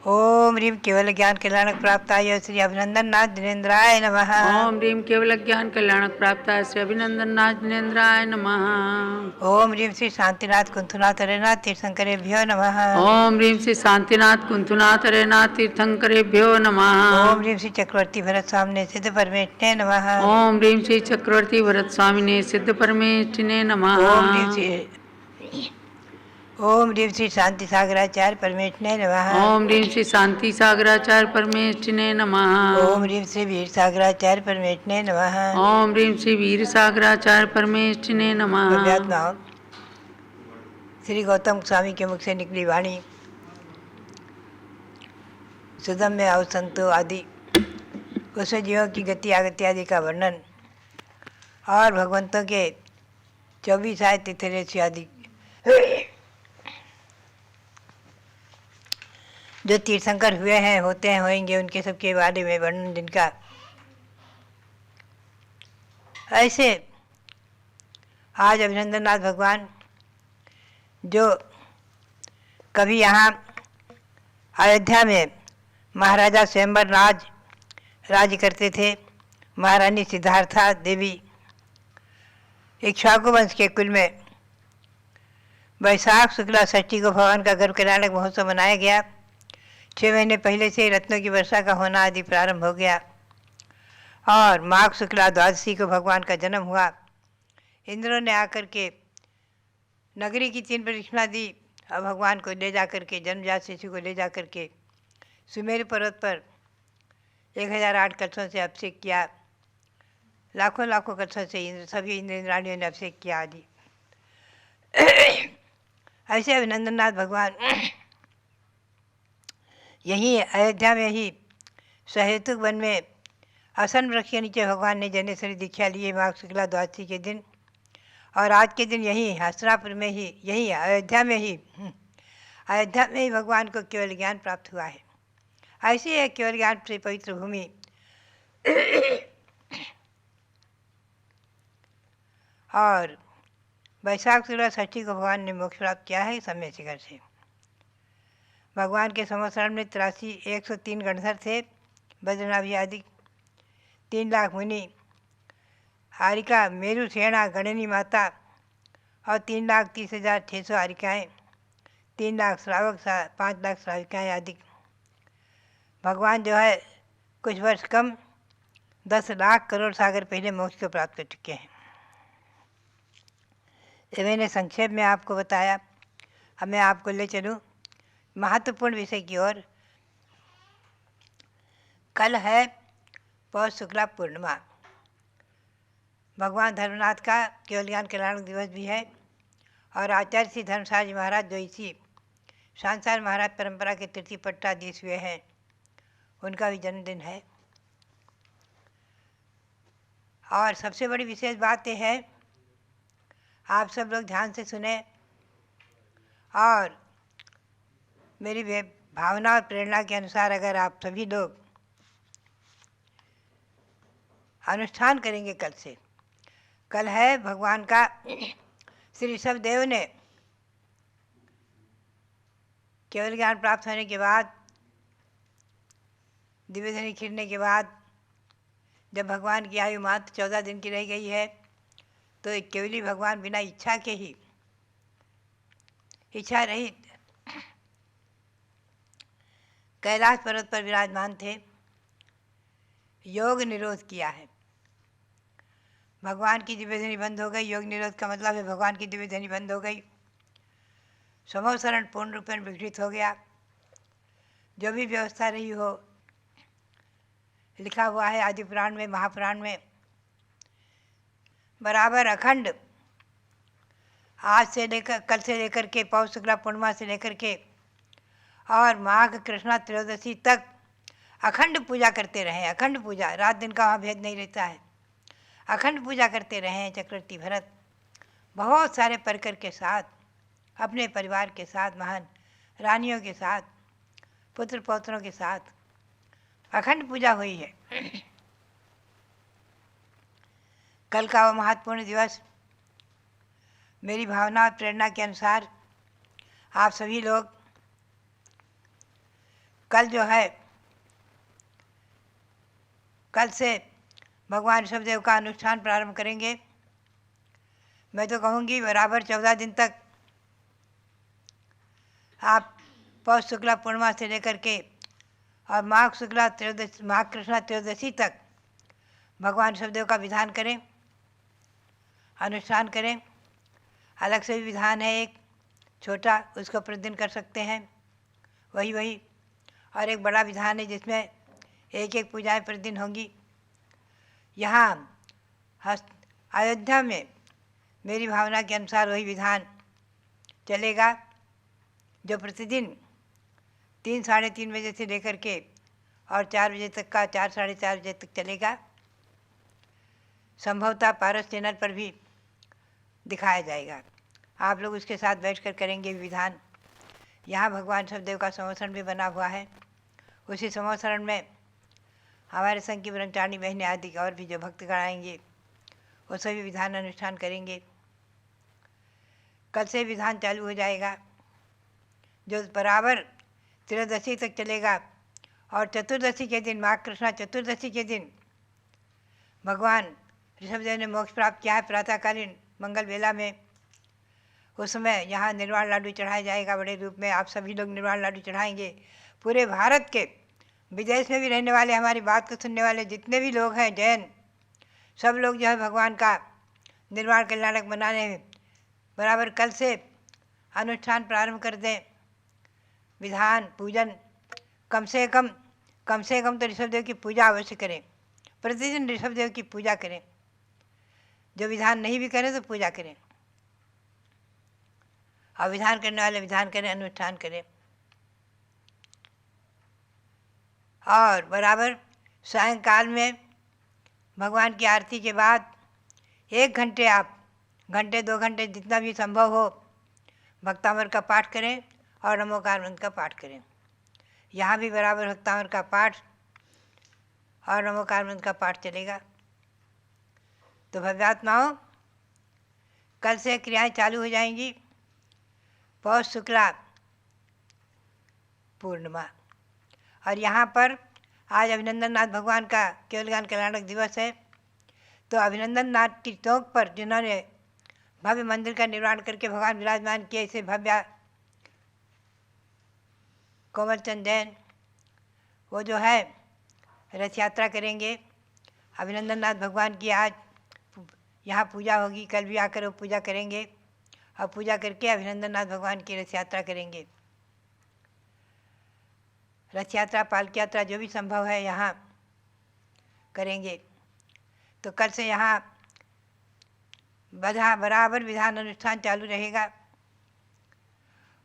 ओम ह्रीं केवल ज्ञान कल्याणक प्राप्ताय श्री अभिनंदन नाथ दिनेन्द्राय नमः। ओम ह्रीं केवल ज्ञान कल्याणक प्राप्ताय श्री अभिनंदन नाथ दिनेन्द्राय नमः। ओम ह्रीं श्री शांतिनाथ कुंथुनाथ हरेनाथ तीर्थंकरेभ्यो नमः। ओम ह्रीं श्री शांतिनाथ कुंथुनाथ हरेनाथ तीर्थंकरेभ्यो नमः। ओम ह्रीं श्री चक्रवर्ती भरत स्वामिने सिद्ध परमेष्ठिने नमः। ओम ह्रीं श्री चक्रवर्ती भरत स्वामिने सिद्ध परमेष्ठिने नमः। ओम ह्रीं श्री शांति सागराचार्य परमेष्ठिने नमः। ओम ह्रीं श्री शांति सागराचार्य परमेष्ठिने नमः। ओम ह्रीं श्री वीर सागराचार्य परमेष्ठिने नमः। ओम ह्रीं श्री वीर सागराचार्य परमेष्ठिने नमः। श्री गौतम स्वामी के मुख से निकली वाणी सुदम्य और संतो आदि उसमें जीवों की गति आगति आदि का वर्णन और भगवंतों के 24 आय तिथिरेश आदि जो तीर्थंकर हुए हैं, होते हैं, होंगे, उनके सबके बारे में वर्णन जिनका। ऐसे आज अभिनंदननाथ भगवान जो कभी यहाँ अयोध्या में महाराजा स्वयंवर राज्य करते थे, महारानी सिद्धार्था देवी इक्ष्वाकु वंश के कुल में वैशाख शुक्ला षष्ठी को भगवान का गर्भ कल्याणक महोत्सव मनाया गया। 6 महीने पहले से रत्नों की वर्षा का होना आदि प्रारंभ हो गया और माघ शुक्ला द्वादशी को भगवान का जन्म हुआ। इंद्रों ने आकर के नगरी की 3 प्रदक्षिणा दी और भगवान को ले जाकर के, जन्मजात शिशु को ले जाकर के सुमेरु पर्वत पर 1008 कलशों से अभिषेक किया। लाखों लाखों कलशों से सभी इंद्राणियों ने अभिषेक किया आदि। ऐसे अभिनंदननाथ भगवान यहीं अयोध्या में ही सहेतुक वन में आसन वृक्ष के नीचे भगवान ने जनेश्वरी दीक्षा ली माघ शुक्ला द्वादशी के दिन। और आज के दिन यहीं हस्तिनापुर में ही, यहीं अयोध्या में ही भगवान को केवल ज्ञान प्राप्त हुआ है। ऐसी है केवल ज्ञान से पवित्र भूमि। और वैशाख शुक्ल षष्ठी को भगवान ने मोक्ष प्राप्त किया है समय शिखर से। भगवान के संवत्सरण में 103 गणधर थे, बद्रनाभि आदि 3 लाख मुनि, हारिका मेरु सेना गणनी माता और 3,30,600 हारिकाएँ, 3 लाख श्रावक, 5 लाख श्राविकाएँ आदि। भगवान जो है कुछ वर्ष कम 10 लाख करोड़ सागर पहले मोक्ष को प्राप्त कर चुके हैं। ये मैंने संक्षेप में आपको बताया। अब मैं आपको ले चलूँ महत्वपूर्ण विषय की ओर। कल है पौष शुक्ला पूर्णिमा। भगवान धर्मनाथ का केवल ज्ञान कल्याण दिवस भी है और आचार्य श्री धर्मसार जी महाराज जो इसी सांसार महाराज परंपरा के तृतीय पट्टाधीश हुए हैं, उनका भी जन्मदिन है। और सबसे बड़ी विशेष बात यह है, आप सब लोग ध्यान से सुने और मेरी भावना और प्रेरणा के अनुसार अगर आप सभी लोग अनुष्ठान करेंगे कल से। कल है भगवान का श्री ऋषभदेव ने केवल ज्ञान प्राप्त होने के बाद, दिव्य धनी खिलने के बाद, जब भगवान की आयु मात्र 14 दिन की रह गई है, तो एक केवली भगवान बिना इच्छा के ही, इच्छा रहित कैलाश पर्वत पर विराजमान थे। योग निरोध किया है। भगवान की दिव्य धनी बंद हो गई। योग निरोध का मतलब है भगवान की दिव्य धनी बंद हो गई, समोसरण पूर्ण रूप में विघटित हो गया। जो भी व्यवस्था रही हो, लिखा हुआ है आदि पुराण में, महापुराण में, बराबर अखंड आज से लेकर, कल से लेकर के पौष शुक्ला पूर्णिमा से लेकर के और माघ कृष्णा त्रयोदशी तक अखंड पूजा करते रहे। अखंड पूजा, रात दिन का वहाँ भेद नहीं रहता है। अखंड पूजा करते रहे हैं चक्रवर्ती भरत, बहुत सारे परिकर के साथ, अपने परिवार के साथ, महान रानियों के साथ, पुत्र पौत्रों के साथ अखंड पूजा हुई है। कल का वो महत्वपूर्ण दिवस, मेरी भावना और प्रेरणा के अनुसार आप सभी लोग कल जो है, कल से भगवान ऋषभदेव का अनुष्ठान प्रारंभ करेंगे। मैं तो कहूँगी बराबर 14 दिन तक आप पौष शुक्ला पूर्णिमा से लेकर के और माघ शुक्ला त्रयोदशी, माघ कृष्णा त्रयोदशी तक भगवान ऋषभदेव का विधान करें, अनुष्ठान करें। अलग से भी विधान है एक छोटा, उसको प्रतिदिन कर सकते हैं, वही और एक बड़ा विधान है जिसमें एक पूजाएं प्रतिदिन होंगी। यहाँ अयोध्या में मेरी भावना के अनुसार वही विधान चलेगा जो प्रतिदिन 3 साढ़े 3 बजे से लेकर के और 4 बजे तक का, 4 साढ़े 4 बजे तक चलेगा। संभवतः पारस चैनल पर भी दिखाया जाएगा। आप लोग उसके साथ बैठकर करेंगे विधान। यहाँ भगवान ऋषभदेव का संवत्सरण भी बना हुआ है। उसी संवत्सरण में हमारे संघ की ब्रह्मचारिणी बहनें आदि और भी जो भक्तगण आएंगे, वो सभी विधान अनुष्ठान करेंगे। कल से विधान चालू हो जाएगा जो बराबर त्रयोदशी तक चलेगा। और चतुर्दशी के दिन, माघ कृष्णा चतुर्दशी के दिन भगवान ऋषभदेव ने मोक्ष प्राप्त किया है प्रातःकालीन मंगल बेला में। उस समय यहाँ निर्वाण लाडू चढ़ाया जाएगा बड़े रूप में। आप सभी लोग निर्वाण लाडू चढ़ाएंगे। पूरे भारत के, विदेश में भी रहने वाले, हमारी बात को सुनने वाले जितने भी लोग हैं, जैन, सब लोग जो है भगवान का निर्वाण कल्याणक बनाने में बराबर कल से अनुष्ठान प्रारंभ कर दें। विधान पूजन कम से कम तो ऋषभदेव की पूजा अवश्य करें। प्रतिदिन ऋषभदेव की पूजा करें। जो विधान नहीं भी करें तो पूजा करें, और विधान करने वाले विधान करें, अनुष्ठान करें। और बराबर सायंकाल में भगवान की आरती के बाद 1 घंटे, आप घंटे 2 घंटे जितना भी संभव हो, भक्तामृत का पाठ करें और नमोकार मंत्र का पाठ करें। यहाँ भी बराबर भक्तावर का पाठ और नमोकार मंत्र का पाठ चलेगा। तो भव्यात्माओं, कल से क्रियाएं चालू हो जाएंगी। पौष शुक्ला पूर्णिमा, और यहाँ पर आज अभिनंदन नाथ भगवान का केवल ज्ञान कल्याणक दिवस है। तो अभिनंदन नाथ की चौक पर जिन्होंने भव्य मंदिर का निर्माण करके भगवान विराजमान किए, इसे भव्य कोमलचंद जैन, वो जो है रथ यात्रा करेंगे। अभिनंदन नाथ भगवान की आज यहाँ पूजा होगी, कल भी आकर वो पूजा करेंगे और पूजा करके अभिनंदन नाथ भगवान की रथ यात्रा करेंगे। रथ यात्रा, पालकी यात्रा जो भी संभव है यहाँ करेंगे। तो कल से यहाँ बराबर विधान अनुष्ठान चालू रहेगा।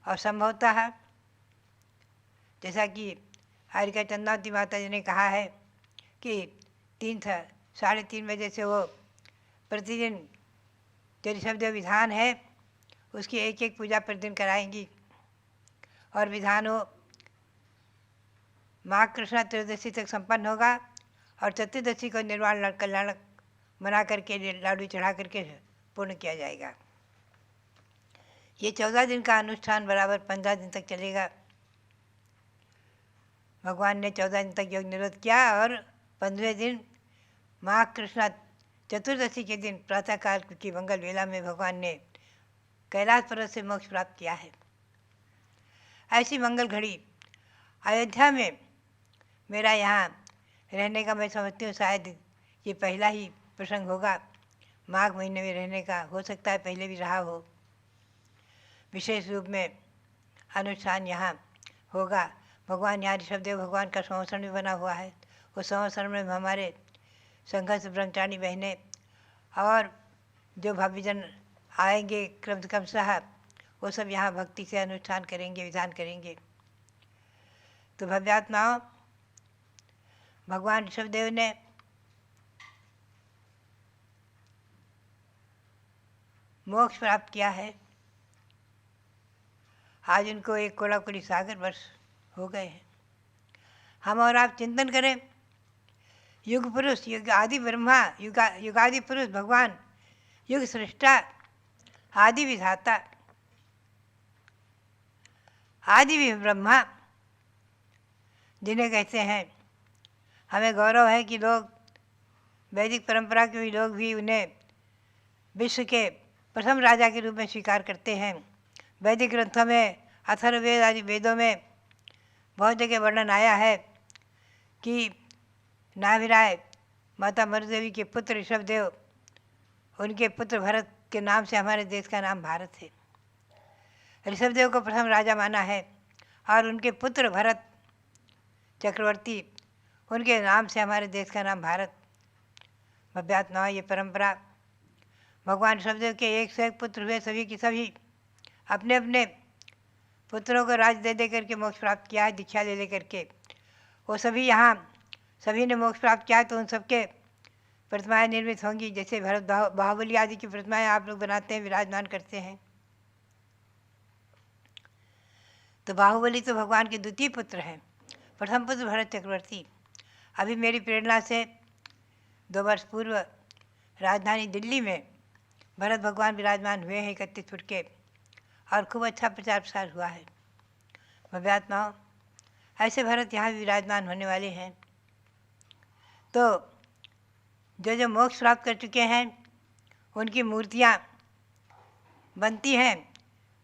और संभवतः जैसा कि हरिका चंद्रावती माता जी ने कहा है कि 3-3:30 बजे से वो प्रतिदिन जो ऋषभदेव विधान है उसकी एक एक पूजा प्रतिदिन कराएंगी। और विधान हो माघ कृष्णा त्रयोदशी तक संपन्न होगा और चतुर्दशी को निर्वाण कल्याणक बना करके लाडू चढ़ा करके पूर्ण किया जाएगा। ये 14 दिन का अनुष्ठान बराबर 15 दिन तक चलेगा। भगवान ने 14 दिन तक योग निरोध किया और 15वें दिन माघ कृष्णा चतुर्दशी के दिन प्रातःकाल की मंगल वेला में भगवान ने कैलाश पर्वत से मोक्ष प्राप्त किया है। ऐसी मंगल घड़ी अयोध्या में मेरा यहाँ रहने का मैं समझती हूँ शायद ये पहला ही प्रसंग होगा माघ महीने में रहने का। हो सकता है पहले भी रहा हो। विशेष रूप में अनुष्ठान यहाँ होगा। भगवान यहाँ ऋषभदेव भगवान का संवत्सरण भी बना हुआ है। उस संवत्सरण में हमारे संघर्ष ब्रह्मचारी बहनें और जो भव्यजन आएंगे क्रमशः वो सब यहाँ भक्ति से अनुष्ठान करेंगे, विधान करेंगे। तो भव्यात्माओं, भगवान ऋषभदेव ने मोक्ष प्राप्त किया है। आज उनको 1 कोड़ाकुली सागर वर्ष हो गए हैं। हम और आप चिंतन करें, युग पुरुष, युग आदि ब्रह्मा, युगादि पुरुष भगवान, युग सृष्टा, आदि विधाता, आदि भी ब्रह्मा जिन्हें कहते हैं। हमें गौरव है कि लोग वैदिक परंपरा के भी लोग भी उन्हें विश्व के प्रथम राजा के रूप में स्वीकार करते हैं। वैदिक ग्रंथों में, अथर्ववेद आदि वेदों में बहुत जगह वर्णन आया है कि नाभिराय माता मरुदेवी के पुत्र ऋषभदेव, उनके पुत्र भरत के नाम से हमारे देश का नाम भारत है। ऋषभदेव को प्रथम राजा माना है और उनके पुत्र भरत चक्रवर्ती, उनके नाम से हमारे देश का नाम भारत। भव्यात्मा, ये परंपरा भगवान ऋषभदेव के 101 पुत्र हुए, सभी की सभी अपने अपने पुत्रों को राज दे करके मोक्ष प्राप्त किया है, दीक्षा ले करके। वो सभी यहाँ सभी ने मोक्ष प्राप्त किया है। तो उन सबके प्रतिमाएँ निर्मित होंगी। जैसे भरत बाहुबली आदि की प्रतिमाएँ आप लोग बनाते हैं, विराजमान करते हैं। तो बाहुबली तो भगवान के द्वितीय पुत्र हैं। प्रथम पुत्र भरत चक्रवर्ती। अभी मेरी प्रेरणा से 2 वर्ष पूर्व राजधानी दिल्ली में भरत भगवान विराजमान हुए हैं 31 फुट के, और खूब अच्छा प्रचार प्रसार हुआ है। भव्यात्माओं, ऐसे भरत यहाँ भी विराजमान होने वाले हैं। तो जो जो मोक्ष प्राप्त कर चुके हैं उनकी मूर्तियाँ बनती हैं।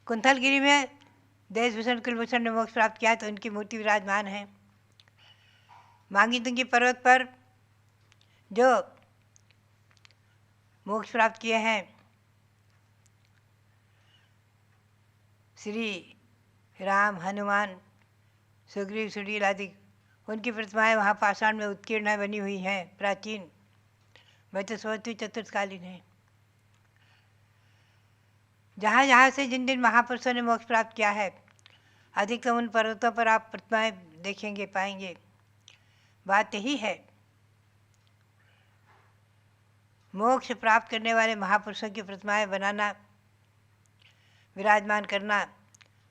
कुंथलगिरी में देशभूषण कुलभूषण ने मोक्ष प्राप्त किया तो उनकी मूर्ति विराजमान है। मांगीतुंगी पर्वत पर जो मोक्ष प्राप्त किए हैं श्री राम, हनुमान, सुग्रीव, सुनील आदि, उनकी प्रतिमाएँ वहाँ पाषाण में उत्कीर्ण बनी हुई हैं, प्राचीन। मैं तो सोचती चतुर्थकालीन है। जहाँ जहाँ से जिन जिन महापुरुषों ने मोक्ष प्राप्त किया है, अधिकतम उन पर्वतों पर आप प्रतिमाएँ देखेंगे, पाएंगे। बात यही है, मोक्ष प्राप्त करने वाले महापुरुषों की प्रतिमाएँ बनाना, विराजमान करना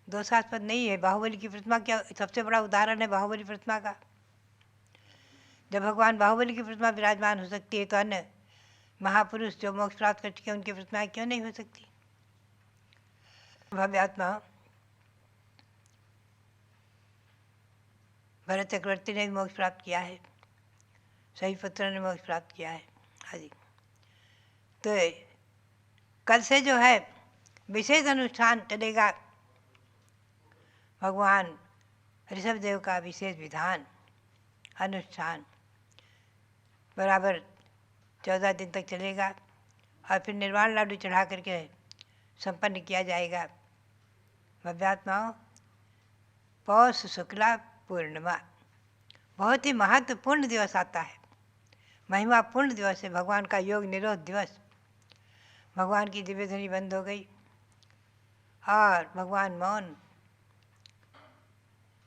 दोषास्पद नहीं है। बाहुबली की प्रतिमा क्या सबसे बड़ा उदाहरण है बाहुबली प्रतिमा का। जब भगवान बाहुबली की प्रतिमा विराजमान हो सकती है तो अन्य महापुरुष जो मोक्ष प्राप्त कर चुके हैं उनकी प्रतिमाएं क्यों नहीं हो सकती। भव्यात्मा भरत चक्रवर्ती ने भी मोक्ष प्राप्त किया है, सही पुत्र ने मोक्ष प्राप्त किया है आदि। तो कल से जो है विशेष अनुष्ठान चलेगा, भगवान ऋषभ देव का विशेष विधान अनुष्ठान बराबर 14 दिन तक चलेगा और फिर निर्वाण लाडू चढ़ा करके संपन्न किया जाएगा। भव्यात्माओं, पौष शुक्ला पूर्णिमा बहुत ही महत्वपूर्ण दिवस आता है, महिमापूर्ण दिवस है, भगवान का योग निरोध दिवस। भगवान की दिव्य ध्वनि बंद हो गई और भगवान मौन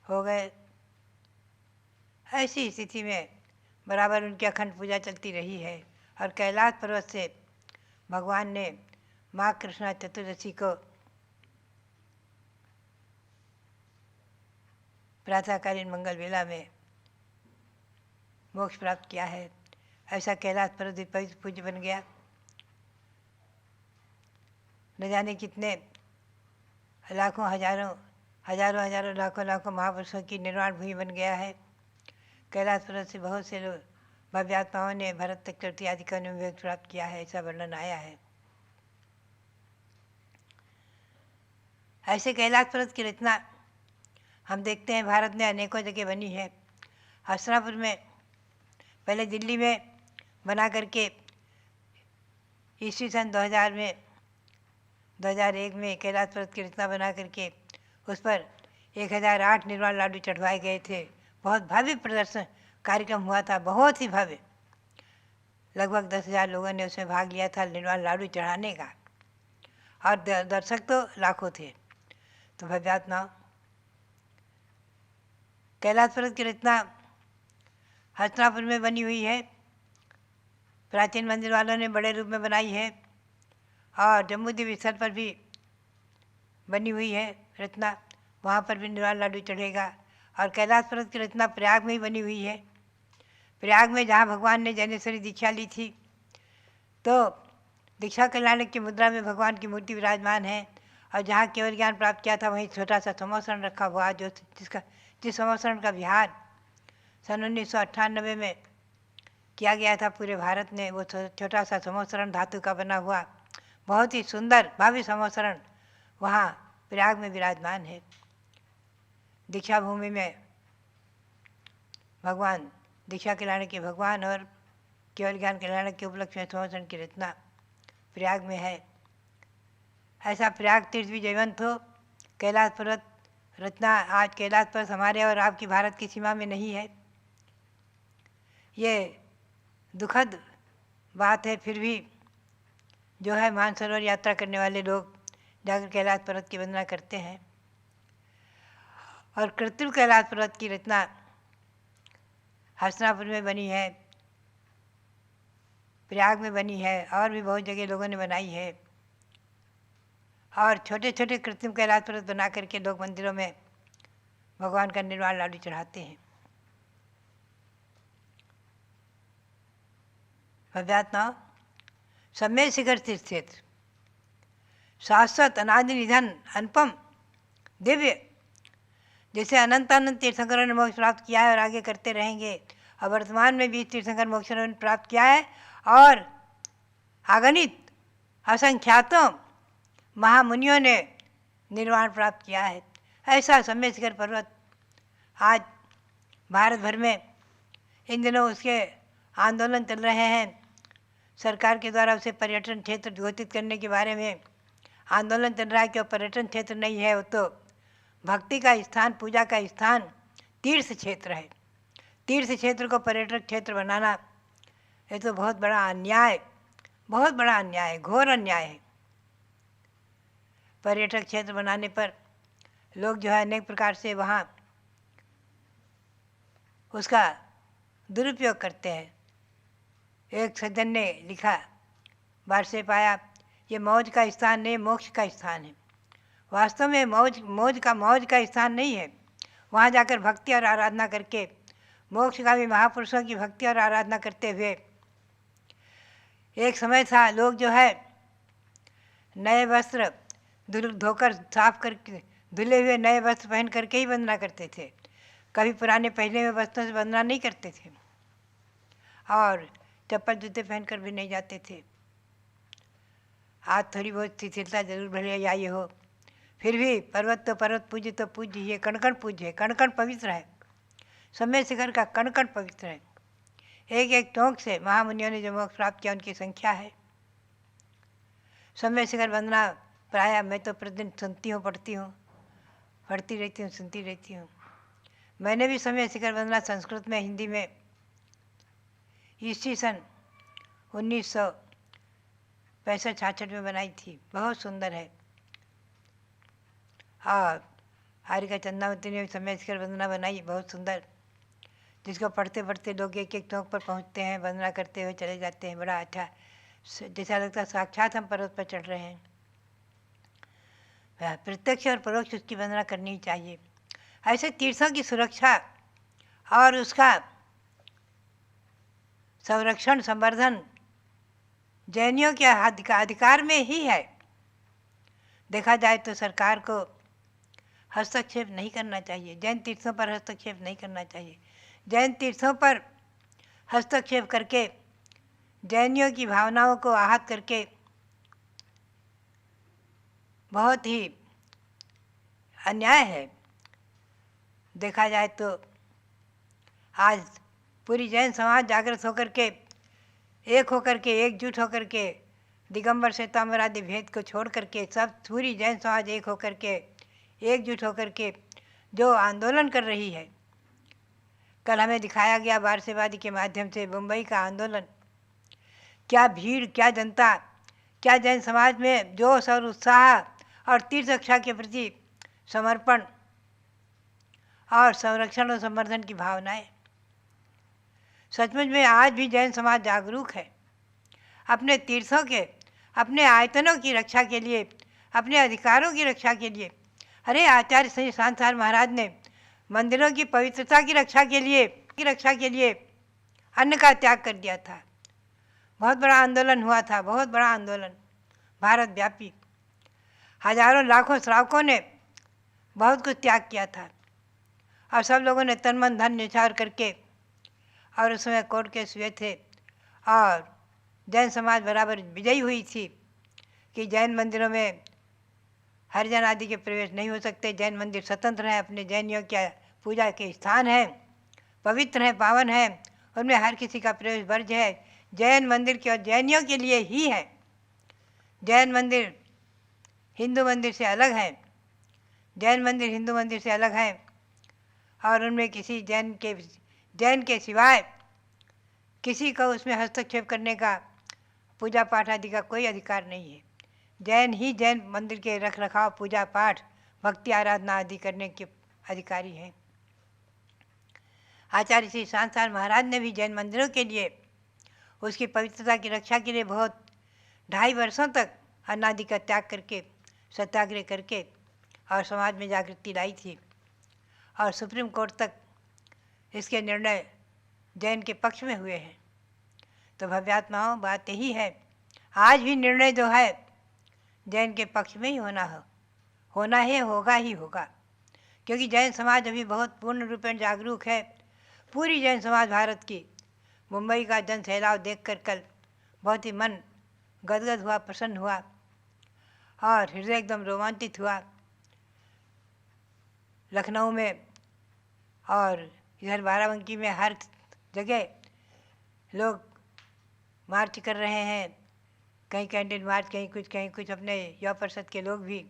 हो गए। ऐसी स्थिति में बराबर उनकी अखंड पूजा चलती रही है और कैलाश पर्वत से भगवान ने माँ कृष्णा चतुर्दशी को प्रातःकालीन मंगल वेला में मोक्ष प्राप्त किया है। ऐसा कैलाश पर्वत भी पवित्र पूज्य बन गया। न जाने कितने लाखों हजारों लाखों महापुरुषों की निर्वाण भूमि बन गया है। कैलाश पर्वत से बहुत से लोग भव्यात्माओं ने भरत चक्रवर्ती आदि का अनुयोग प्राप्त किया है, ऐसा वर्णन आया है। ऐसे कैलाश पर्वत की रचना हम देखते हैं भारत में अनेकों जगह बनी है। हस्तिनापुर में पहले दिल्ली में बना करके ईस्वी सन 2001 में कैलाश पर्वत की रचना बना करके उस पर 1008 निर्वाण लाडू चढ़वाए गए थे। बहुत भव्य प्रदर्शन कार्यक्रम हुआ था, बहुत ही भव्य। लगभग 10,000 लोगों ने उसमें भाग लिया था निर्वाण लाडू चढ़ाने का और दर्शक तो लाखों थे। तो भव्यात्मा कैलाश पर्वत की रचना हस्तिनापुर में बनी हुई है, प्राचीन मंदिर वालों ने बड़े रूप में बनाई है और जम्बूद्वीप स्थल पर भी बनी हुई है रचना, वहाँ पर भी निर्वाण लाडू चढ़ेगा। और कैलाश पर्वत की रचना प्रयाग में ही बनी हुई है। प्रयाग में जहाँ भगवान ने जैनेश्वरी दीक्षा ली थी तो दीक्षा कल्याणक की मुद्रा में भगवान की मूर्ति विराजमान है और जहाँ केवल ज्ञान प्राप्त किया था वहीं छोटा सा समोसरण रखा हुआ, जिस समोसरण का विहार सन 1998 में किया गया था पूरे भारत में। वो छोटा सा समोसरण धातु का बना हुआ बहुत ही सुंदर भव्य समोसरण वहाँ प्रयाग में विराजमान है। दीक्षा भूमि में भगवान दीक्षा कल्याण के भगवान और केवल ज्ञान कल्याण के उपलक्ष्य में समोसरण की रचना प्रयाग में है। ऐसा प्रयाग तीर्थ भी जयवंत हो। कैलाश पर्वत रचना आज कैलाश पर्वत हमारे और आपकी भारत की सीमा में नहीं है, ये दुखद बात है। फिर भी जो है मानसरोवर यात्रा करने वाले लोग जाकर कैलाश पर्वत की वंदना करते हैं। और कृत्रिम कैलाश पर्वत की रचना हस्तिनापुर में बनी है, प्रयाग में बनी है और भी बहुत जगह लोगों ने बनाई है। और छोटे छोटे कृत्रिम कैलाश पर्वत बना करके लोग मंदिरों में भगवान का निर्वाण लाडू चढ़ाते हैं। भव्यात्मा सम्य शिखर तीर्थ क्षेत्र शाश्वत अनादि निधन अनुपम दिव्य, जैसे अनंत तीर्थंकरों ने मोक्ष प्राप्त किया है और आगे करते रहेंगे। और वर्तमान में 20 तीर्थंकर मोक्ष ने प्राप्त किया है और अगणित असंख्यातों महामुनियों ने निर्वाण प्राप्त किया है। ऐसा सम्य शिखर पर्वत आज भारत भर में इन दिनों उसके आंदोलन चल रहे हैं। सरकार के द्वारा उसे पर्यटन क्षेत्र घोषित करने के बारे में आंदोलन चल रहा है कि वो पर्यटन क्षेत्र नहीं है, वो तो भक्ति का स्थान, पूजा का स्थान, तीर्थ क्षेत्र है। तीर्थ क्षेत्र को पर्यटक क्षेत्र बनाना ये तो बहुत बड़ा अन्याय, बहुत बड़ा अन्याय, घोर अन्याय है। पर्यटक क्षेत्र बनाने पर लोग जो है अनेक प्रकार से वहाँ उसका दुरुपयोग करते हैं। एक सज्जन ने लिखा, बार से पाया, ये मौज का स्थान नहीं मोक्ष का स्थान है। वास्तव में मौज का स्थान नहीं है। वहाँ जाकर भक्ति और आराधना करके मोक्षगामी महापुरुषों की भक्ति और आराधना करते हुए, एक समय था लोग जो है नए वस्त्र धोकर साफ करके धुले हुए नए वस्त्र पहन करके ही वंदना करते थे, कभी पुराने पहने हुए वस्त्रों से वंदना नहीं करते थे और चप्पल जूते पहनकर भी नहीं जाते थे। आज थोड़ी बहुत शिथिलता जरूर भले आई हो, फिर भी पर्वत तो पर्वत पूज्य तो पूज्य ही है, कण कण पूज्य है, कण कण पवित्र है। समय शिखर का कण कण पवित्र है। एक एक टोंक से महामुनियों ने जो मोक्ष प्राप्त किया उनकी संख्या है। समय शिखर वंदना प्रायः मैं तो प्रतिदिन सुनती हूँ, पढ़ती रहती हूँ, सुनती रहती हूँ। मैंने भी समय शिखर वंदना संस्कृत में, हिंदी में ईस्वी सन 1965-66 में बनाई थी। बहुत सुंदर है। और हारिका चंद्रावती ने भी समय शिखर वंदना बनाई, बहुत सुंदर, जिसको पढ़ते पढ़ते लोग एक एक टोंक पर पहुँचते हैं, वंदना करते हुए चले जाते हैं। बड़ा अच्छा, जैसा लगता है साक्षात हम पर्वत पर चढ़ रहे हैं। प्रत्यक्ष और परोक्ष उसकी वंदना करनी चाहिए। ऐसे तीर्थों की सुरक्षा और उसका संरक्षण संवर्धन जैनियों के अधिकार में ही है। देखा जाए तो सरकार को हस्तक्षेप नहीं करना चाहिए, जैन तीर्थों पर हस्तक्षेप नहीं करना चाहिए। जैन तीर्थों पर हस्तक्षेप करके जैनियों की भावनाओं को आहत करके बहुत ही अन्याय है। देखा जाए तो आज पूरी जैन समाज जागृत होकर के, एक होकर के, एकजुट होकर के, दिगंबर श्वेतांबर आदि भेद को छोड़ करके सब पूरी जैन समाज एक होकर के, एकजुट होकर के जो आंदोलन कर रही है। कल हमें दिखाया गया वारसेवादी के माध्यम से मुंबई का आंदोलन। क्या भीड़, क्या जनता, क्या जैन समाज में जोश और उत्साह और तीर्थ रक्षा के प्रति समर्पण और संरक्षण और संवर्धन की भावनाएं। सचमुच में आज भी जैन समाज जागरूक है। अपने तीर्थों के, अपने आयतनों की रक्षा के लिए, अपने अधिकारों की रक्षा के लिए। अरे आचार्य श्री शांताचार्य महाराज ने मंदिरों की पवित्रता की रक्षा के लिए अन्न का त्याग कर दिया था। बहुत बड़ा आंदोलन हुआ था, बहुत बड़ा आंदोलन भारत व्यापी। हजारों लाखों श्रावकों ने बहुत कुछ त्याग किया था और सब लोगों ने तन मन धन न्यौछावर करके, और उस समय कोर्ट केस हुए थे और जैन समाज बराबर विजयी हुई थी कि जैन मंदिरों में हरिजन आदि के प्रवेश नहीं हो सकते। जैन मंदिर स्वतंत्र हैं, अपने जैनियों की पूजा के स्थान हैं, पवित्र हैं, पावन हैं, उनमें हर किसी का प्रवेश वर्ज्य है। जैन मंदिर केवल जैनियों के लिए ही है। जैन मंदिर हिंदू मंदिर से अलग है। जैन मंदिर हिंदू मंदिर से अलग है और उनमें किसी जैन के सिवाय किसी को उसमें हस्तक्षेप करने का, पूजा पाठ आदि का कोई अधिकार नहीं है। जैन ही जैन मंदिर के रख रखाव, पूजा पाठ, भक्ति आराधना आदि करने के अधिकारी हैं। आचार्य श्री शांताचार्य महाराज ने भी जैन मंदिरों के लिए, उसकी पवित्रता की रक्षा के लिए बहुत 2.5 वर्षों तक अन्नादि का त्याग करके, सत्याग्रह करके और समाज में जागृति लाई थी और सुप्रीम कोर्ट तक इसके निर्णय जैन के पक्ष में हुए हैं। तो भव्यात्माओं, बात यही है, आज भी निर्णय जो है जैन के पक्ष में ही होना है, होगा ही होगा, क्योंकि जैन समाज अभी बहुत पूर्ण रूपेण जागरूक है। पूरी जैन समाज भारत की, मुंबई का जन सैलाव देखकर कल बहुत ही मन गदगद हुआ, प्रसन्न हुआ और हृदय एकदम रोमांचित हुआ। लखनऊ में और इधर बाराबंकी में हर जगह लोग मार्च कर रहे हैं, कहीं कैंडिल मार्च, कहीं कुछ अपने युवा परिषद के लोग भी।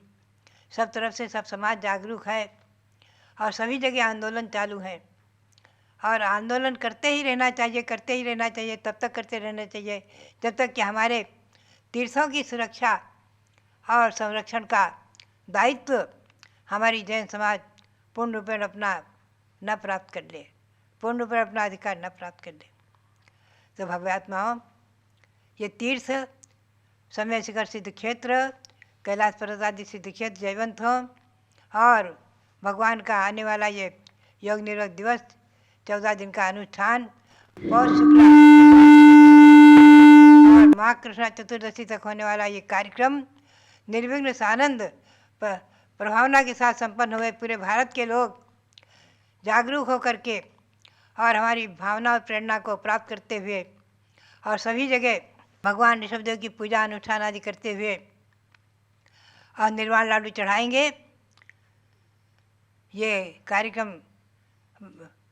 सब तरफ से सब समाज जागरूक है और सभी जगह आंदोलन चालू है और आंदोलन करते ही रहना चाहिए, तब तक करते रहना चाहिए जब तक कि हमारे तीर्थों की सुरक्षा और संरक्षण का दायित्व हमारी जैन समाज पूर्ण रूपेण अपना न प्राप्त कर ले, पूर्ण रूपेण अपना अधिकार न प्राप्त कर ले। तो भव्यात्माओं, ये तीर्थ, समय शिखर सिद्ध क्षेत्र, कैलाश पर्वत आदि सिद्ध क्षेत्र जयवंत हों और भगवान का आने वाला ये योग निरोध दिवस 14 दिन का अनुष्ठान पौष शुक्ला और माघ कृष्णा चतुर्दशी तक होने वाला ये कार्यक्रम निर्विघ्न सानंद प्रभावना के साथ संपन्न हुए। पूरे भारत के लोग जागरूक होकर के और हमारी भावना और प्रेरणा को प्राप्त करते हुए और सभी जगह भगवान ऋषभदेव की पूजा अनुष्ठान आदि करते हुए और निर्वाण लाडू चढ़ाएंगे। ये कार्यक्रम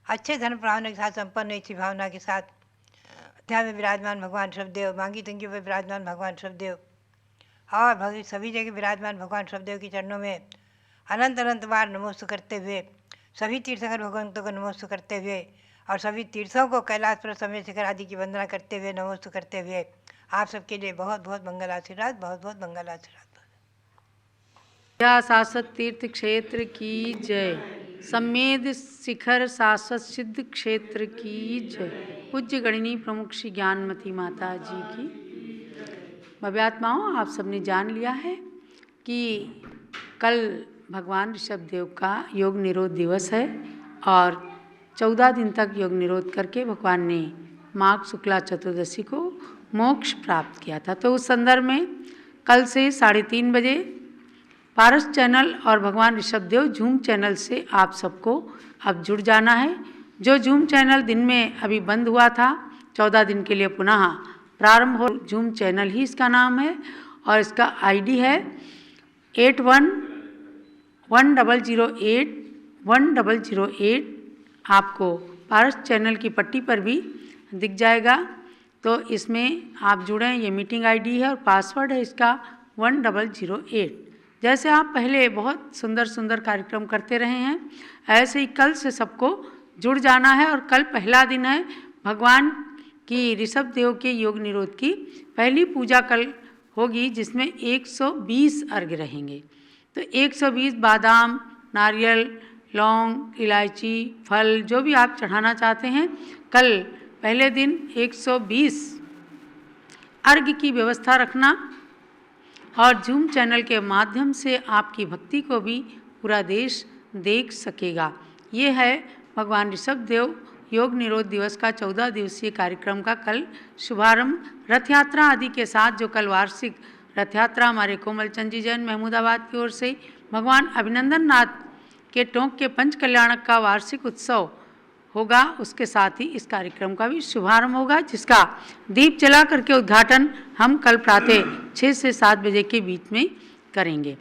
अच्छे धर्म भावना के साथ संपन्न इसी भावना के साथ अध्याय में विराजमान भगवान ऋषभदेव, मांगी तंगी पर विराजमान भगवान ऋषभदेव और सभी जगह विराजमान भगवान ऋषभदेव के चरणों में अनंत अनंत बार नमोस्तु करते हुए, सभी तीर्थंकर भगवंतों को नमोस्तु करते हुए और सभी तीर्थों को कैलाश पर्वत समय शिखर आदि की वंदना करते हुए नमोस्तु करते हुए आप सबके लिए बहुत बहुत मंगल आशीर्वाद, बहुत बहुत मंगल आशीर्वाद। या शाश्वत तीर्थ क्षेत्र की जय, सम्मेद शिखर शाश्वत सिद्ध क्षेत्र की जय, पूज्य गणिनी प्रमुख श्री ज्ञानमती माता जी की। भव्यात्माओं, आप सबने जान लिया है कि कल भगवान ऋषभदेव का योग निरोध दिवस है और 14 दिन तक योग निरोध करके भगवान ने माघ शुक्ला चतुर्दशी को मोक्ष प्राप्त किया था। तो उस संदर्भ में कल से 3:30 बजे पारस चैनल और भगवान ऋषभदेव जूम चैनल से आप सबको अब जुड़ जाना है। जो जूम चैनल दिन में अभी बंद हुआ था 14 दिन के लिए पुनः प्रारंभ हो, जूम चैनल ही इसका नाम है और इसका आईडी है 8110081008। आपको पारस चैनल की पट्टी पर भी दिख जाएगा। तो इसमें आप जुड़ें, ये मीटिंग आईडी है और पासवर्ड है इसका 1008। जैसे आप पहले बहुत सुंदर सुंदर कार्यक्रम करते रहे हैं, ऐसे ही कल से सबको जुड़ जाना है। और कल पहला दिन है भगवान की ऋषभदेव के योग निरोध की पहली पूजा कल होगी, जिसमें 120 अर्घ्य रहेंगे। तो 120 बादाम, नारियल, लौंग, इलायची, फल जो भी आप चढ़ाना चाहते हैं, कल पहले दिन 120 अर्घ्य की व्यवस्था रखना। और जूम चैनल के माध्यम से आपकी भक्ति को भी पूरा देश देख सकेगा। ये है भगवान ऋषभदेव योग निरोध दिवस का 14 दिवसीय कार्यक्रम का कल शुभारंभ रथ यात्रा आदि के साथ। जो कल वार्षिक रथ यात्रा हमारे कोमलचंद जी जैन महमूदाबाद की ओर से भगवान अभिनंदन नाथ के टोंक के पंच कल्याणक का वार्षिक उत्सव होगा, उसके साथ ही इस कार्यक्रम का भी शुभारंभ होगा, जिसका दीप जला करके उद्घाटन हम कल प्रातः 6 से 7 बजे के बीच में करेंगे।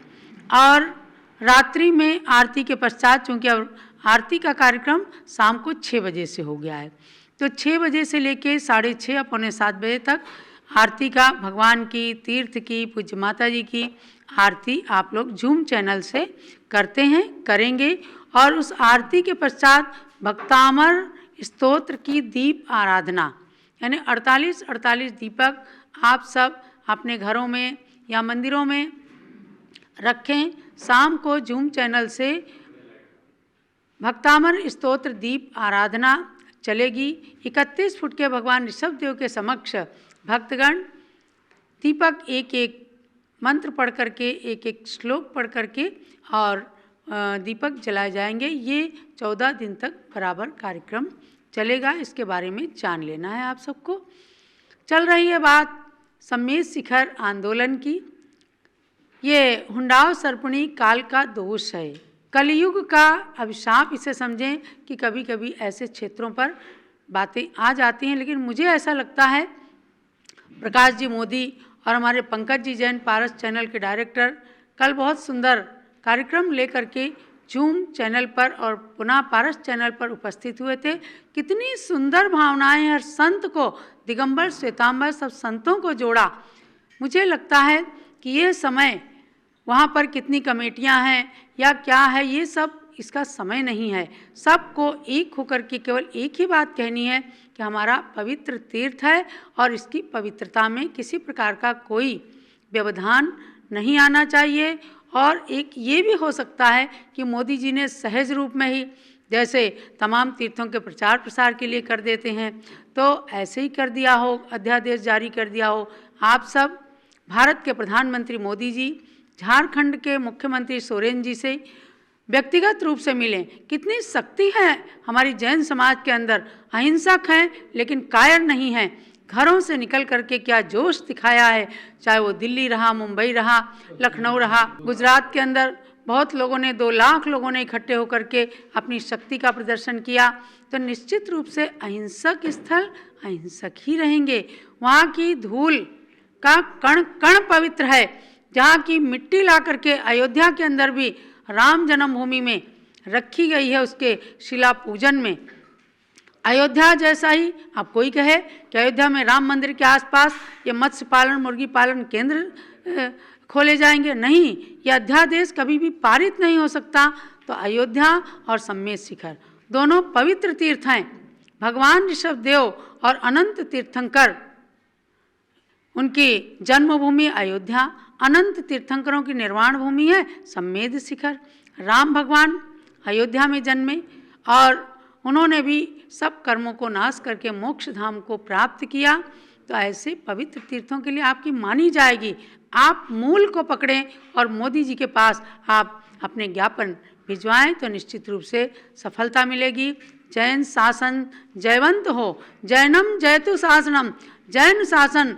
और रात्रि में आरती के पश्चात, चूँकि अब आरती का कार्यक्रम शाम को 6 बजे से हो गया है, तो 6 बजे से लेके 6:30 या 6:45 बजे तक आरती का, भगवान की, तीर्थ की, पूज्य माता जी की आरती आप लोग जूम चैनल से करते हैं, करेंगे। और उस आरती के पश्चात भक्तामर स्तोत्र की दीप आराधना, यानी 48 दीपक आप सब अपने घरों में या मंदिरों में रखें। शाम को जूम चैनल से भक्तामर स्तोत्र दीप आराधना चलेगी। 31 फुट के भगवान ऋषभदेव के समक्ष भक्तगण दीपक एक एक मंत्र पढ़ करके, एक एक श्लोक पढ़ करके और दीपक जलाए जाएंगे। ये 14 दिन तक बराबर कार्यक्रम चलेगा। इसके बारे में जान लेना है आप सबको। चल रही है बात सम्मेद शिखर आंदोलन की। ये हुंडाव सर्पणी काल का दोष है, कलयुग का अभिशाप इसे समझें कि कभी कभी ऐसे क्षेत्रों पर बातें आ जाती हैं। लेकिन मुझे ऐसा लगता है प्रकाश जी मोदी और हमारे पंकज जी जैन पारस चैनल के डायरेक्टर कल बहुत सुंदर कार्यक्रम लेकर के जूम चैनल पर और पुनः पारस चैनल पर उपस्थित हुए थे। कितनी सुंदर भावनाएं, हर संत को, दिगंबर, श्वेतांबर, सब संतों को जोड़ा। मुझे लगता है कि ये समय वहाँ पर कितनी कमेटियाँ हैं या क्या है, ये सब इसका समय नहीं है। सबको एक होकर के केवल एक ही बात कहनी है कि हमारा पवित्र तीर्थ है और इसकी पवित्रता में किसी प्रकार का कोई व्यवधान नहीं आना चाहिए। और एक ये भी हो सकता है कि मोदी जी ने सहज रूप में ही, जैसे तमाम तीर्थों के प्रचार प्रसार के लिए कर देते हैं, तो ऐसे ही कर दिया हो, अध्यादेश जारी कर दिया हो। आप सब भारत के प्रधानमंत्री मोदी जी झारखंड के मुख्यमंत्री सोरेन जी से व्यक्तिगत रूप से मिलें। कितनी शक्ति है हमारी जैन समाज के अंदर, अहिंसक हैं लेकिन कायर नहीं हैं। घरों से निकल करके क्या जोश दिखाया है, चाहे वो दिल्ली रहा, मुंबई रहा, लखनऊ रहा, गुजरात के अंदर बहुत लोगों ने, 2 लाख लोगों ने इकट्ठे होकर के अपनी शक्ति का प्रदर्शन किया। तो निश्चित रूप से अहिंसक स्थल अहिंसक ही रहेंगे। वहाँ की धूल का कण कण पवित्र है। जहाँ की मिट्टी ला करके अयोध्या के अंदर भी राम जन्मभूमि में रखी गई है, उसके शिला पूजन में। अयोध्या जैसा ही अब कोई कहे कि अयोध्या में राम मंदिर के आसपास ये मत्स्य पालन, मुर्गी पालन केंद्र खोले जाएंगे, नहीं, यह अध्यादेश कभी भी पारित नहीं हो सकता। तो अयोध्या और सम्मेद शिखर दोनों पवित्र तीर्थ हैं। भगवान ऋषभदेव और अनंत तीर्थंकर, उनकी जन्मभूमि अयोध्या, अनंत तीर्थंकरों की निर्वाण भूमि है सम्मेद शिखर। राम भगवान अयोध्या में जन्मे और उन्होंने भी सब कर्मों को नाश करके मोक्ष धाम को प्राप्त किया। तो ऐसे पवित्र तीर्थों के लिए आपकी मानी जाएगी। आप मूल को पकड़ें और मोदी जी के पास आप अपने ज्ञापन भिजवाएं तो निश्चित रूप से सफलता मिलेगी। जैन शासन जयवंत हो, जैनम जयतु शासनम, जैन शासन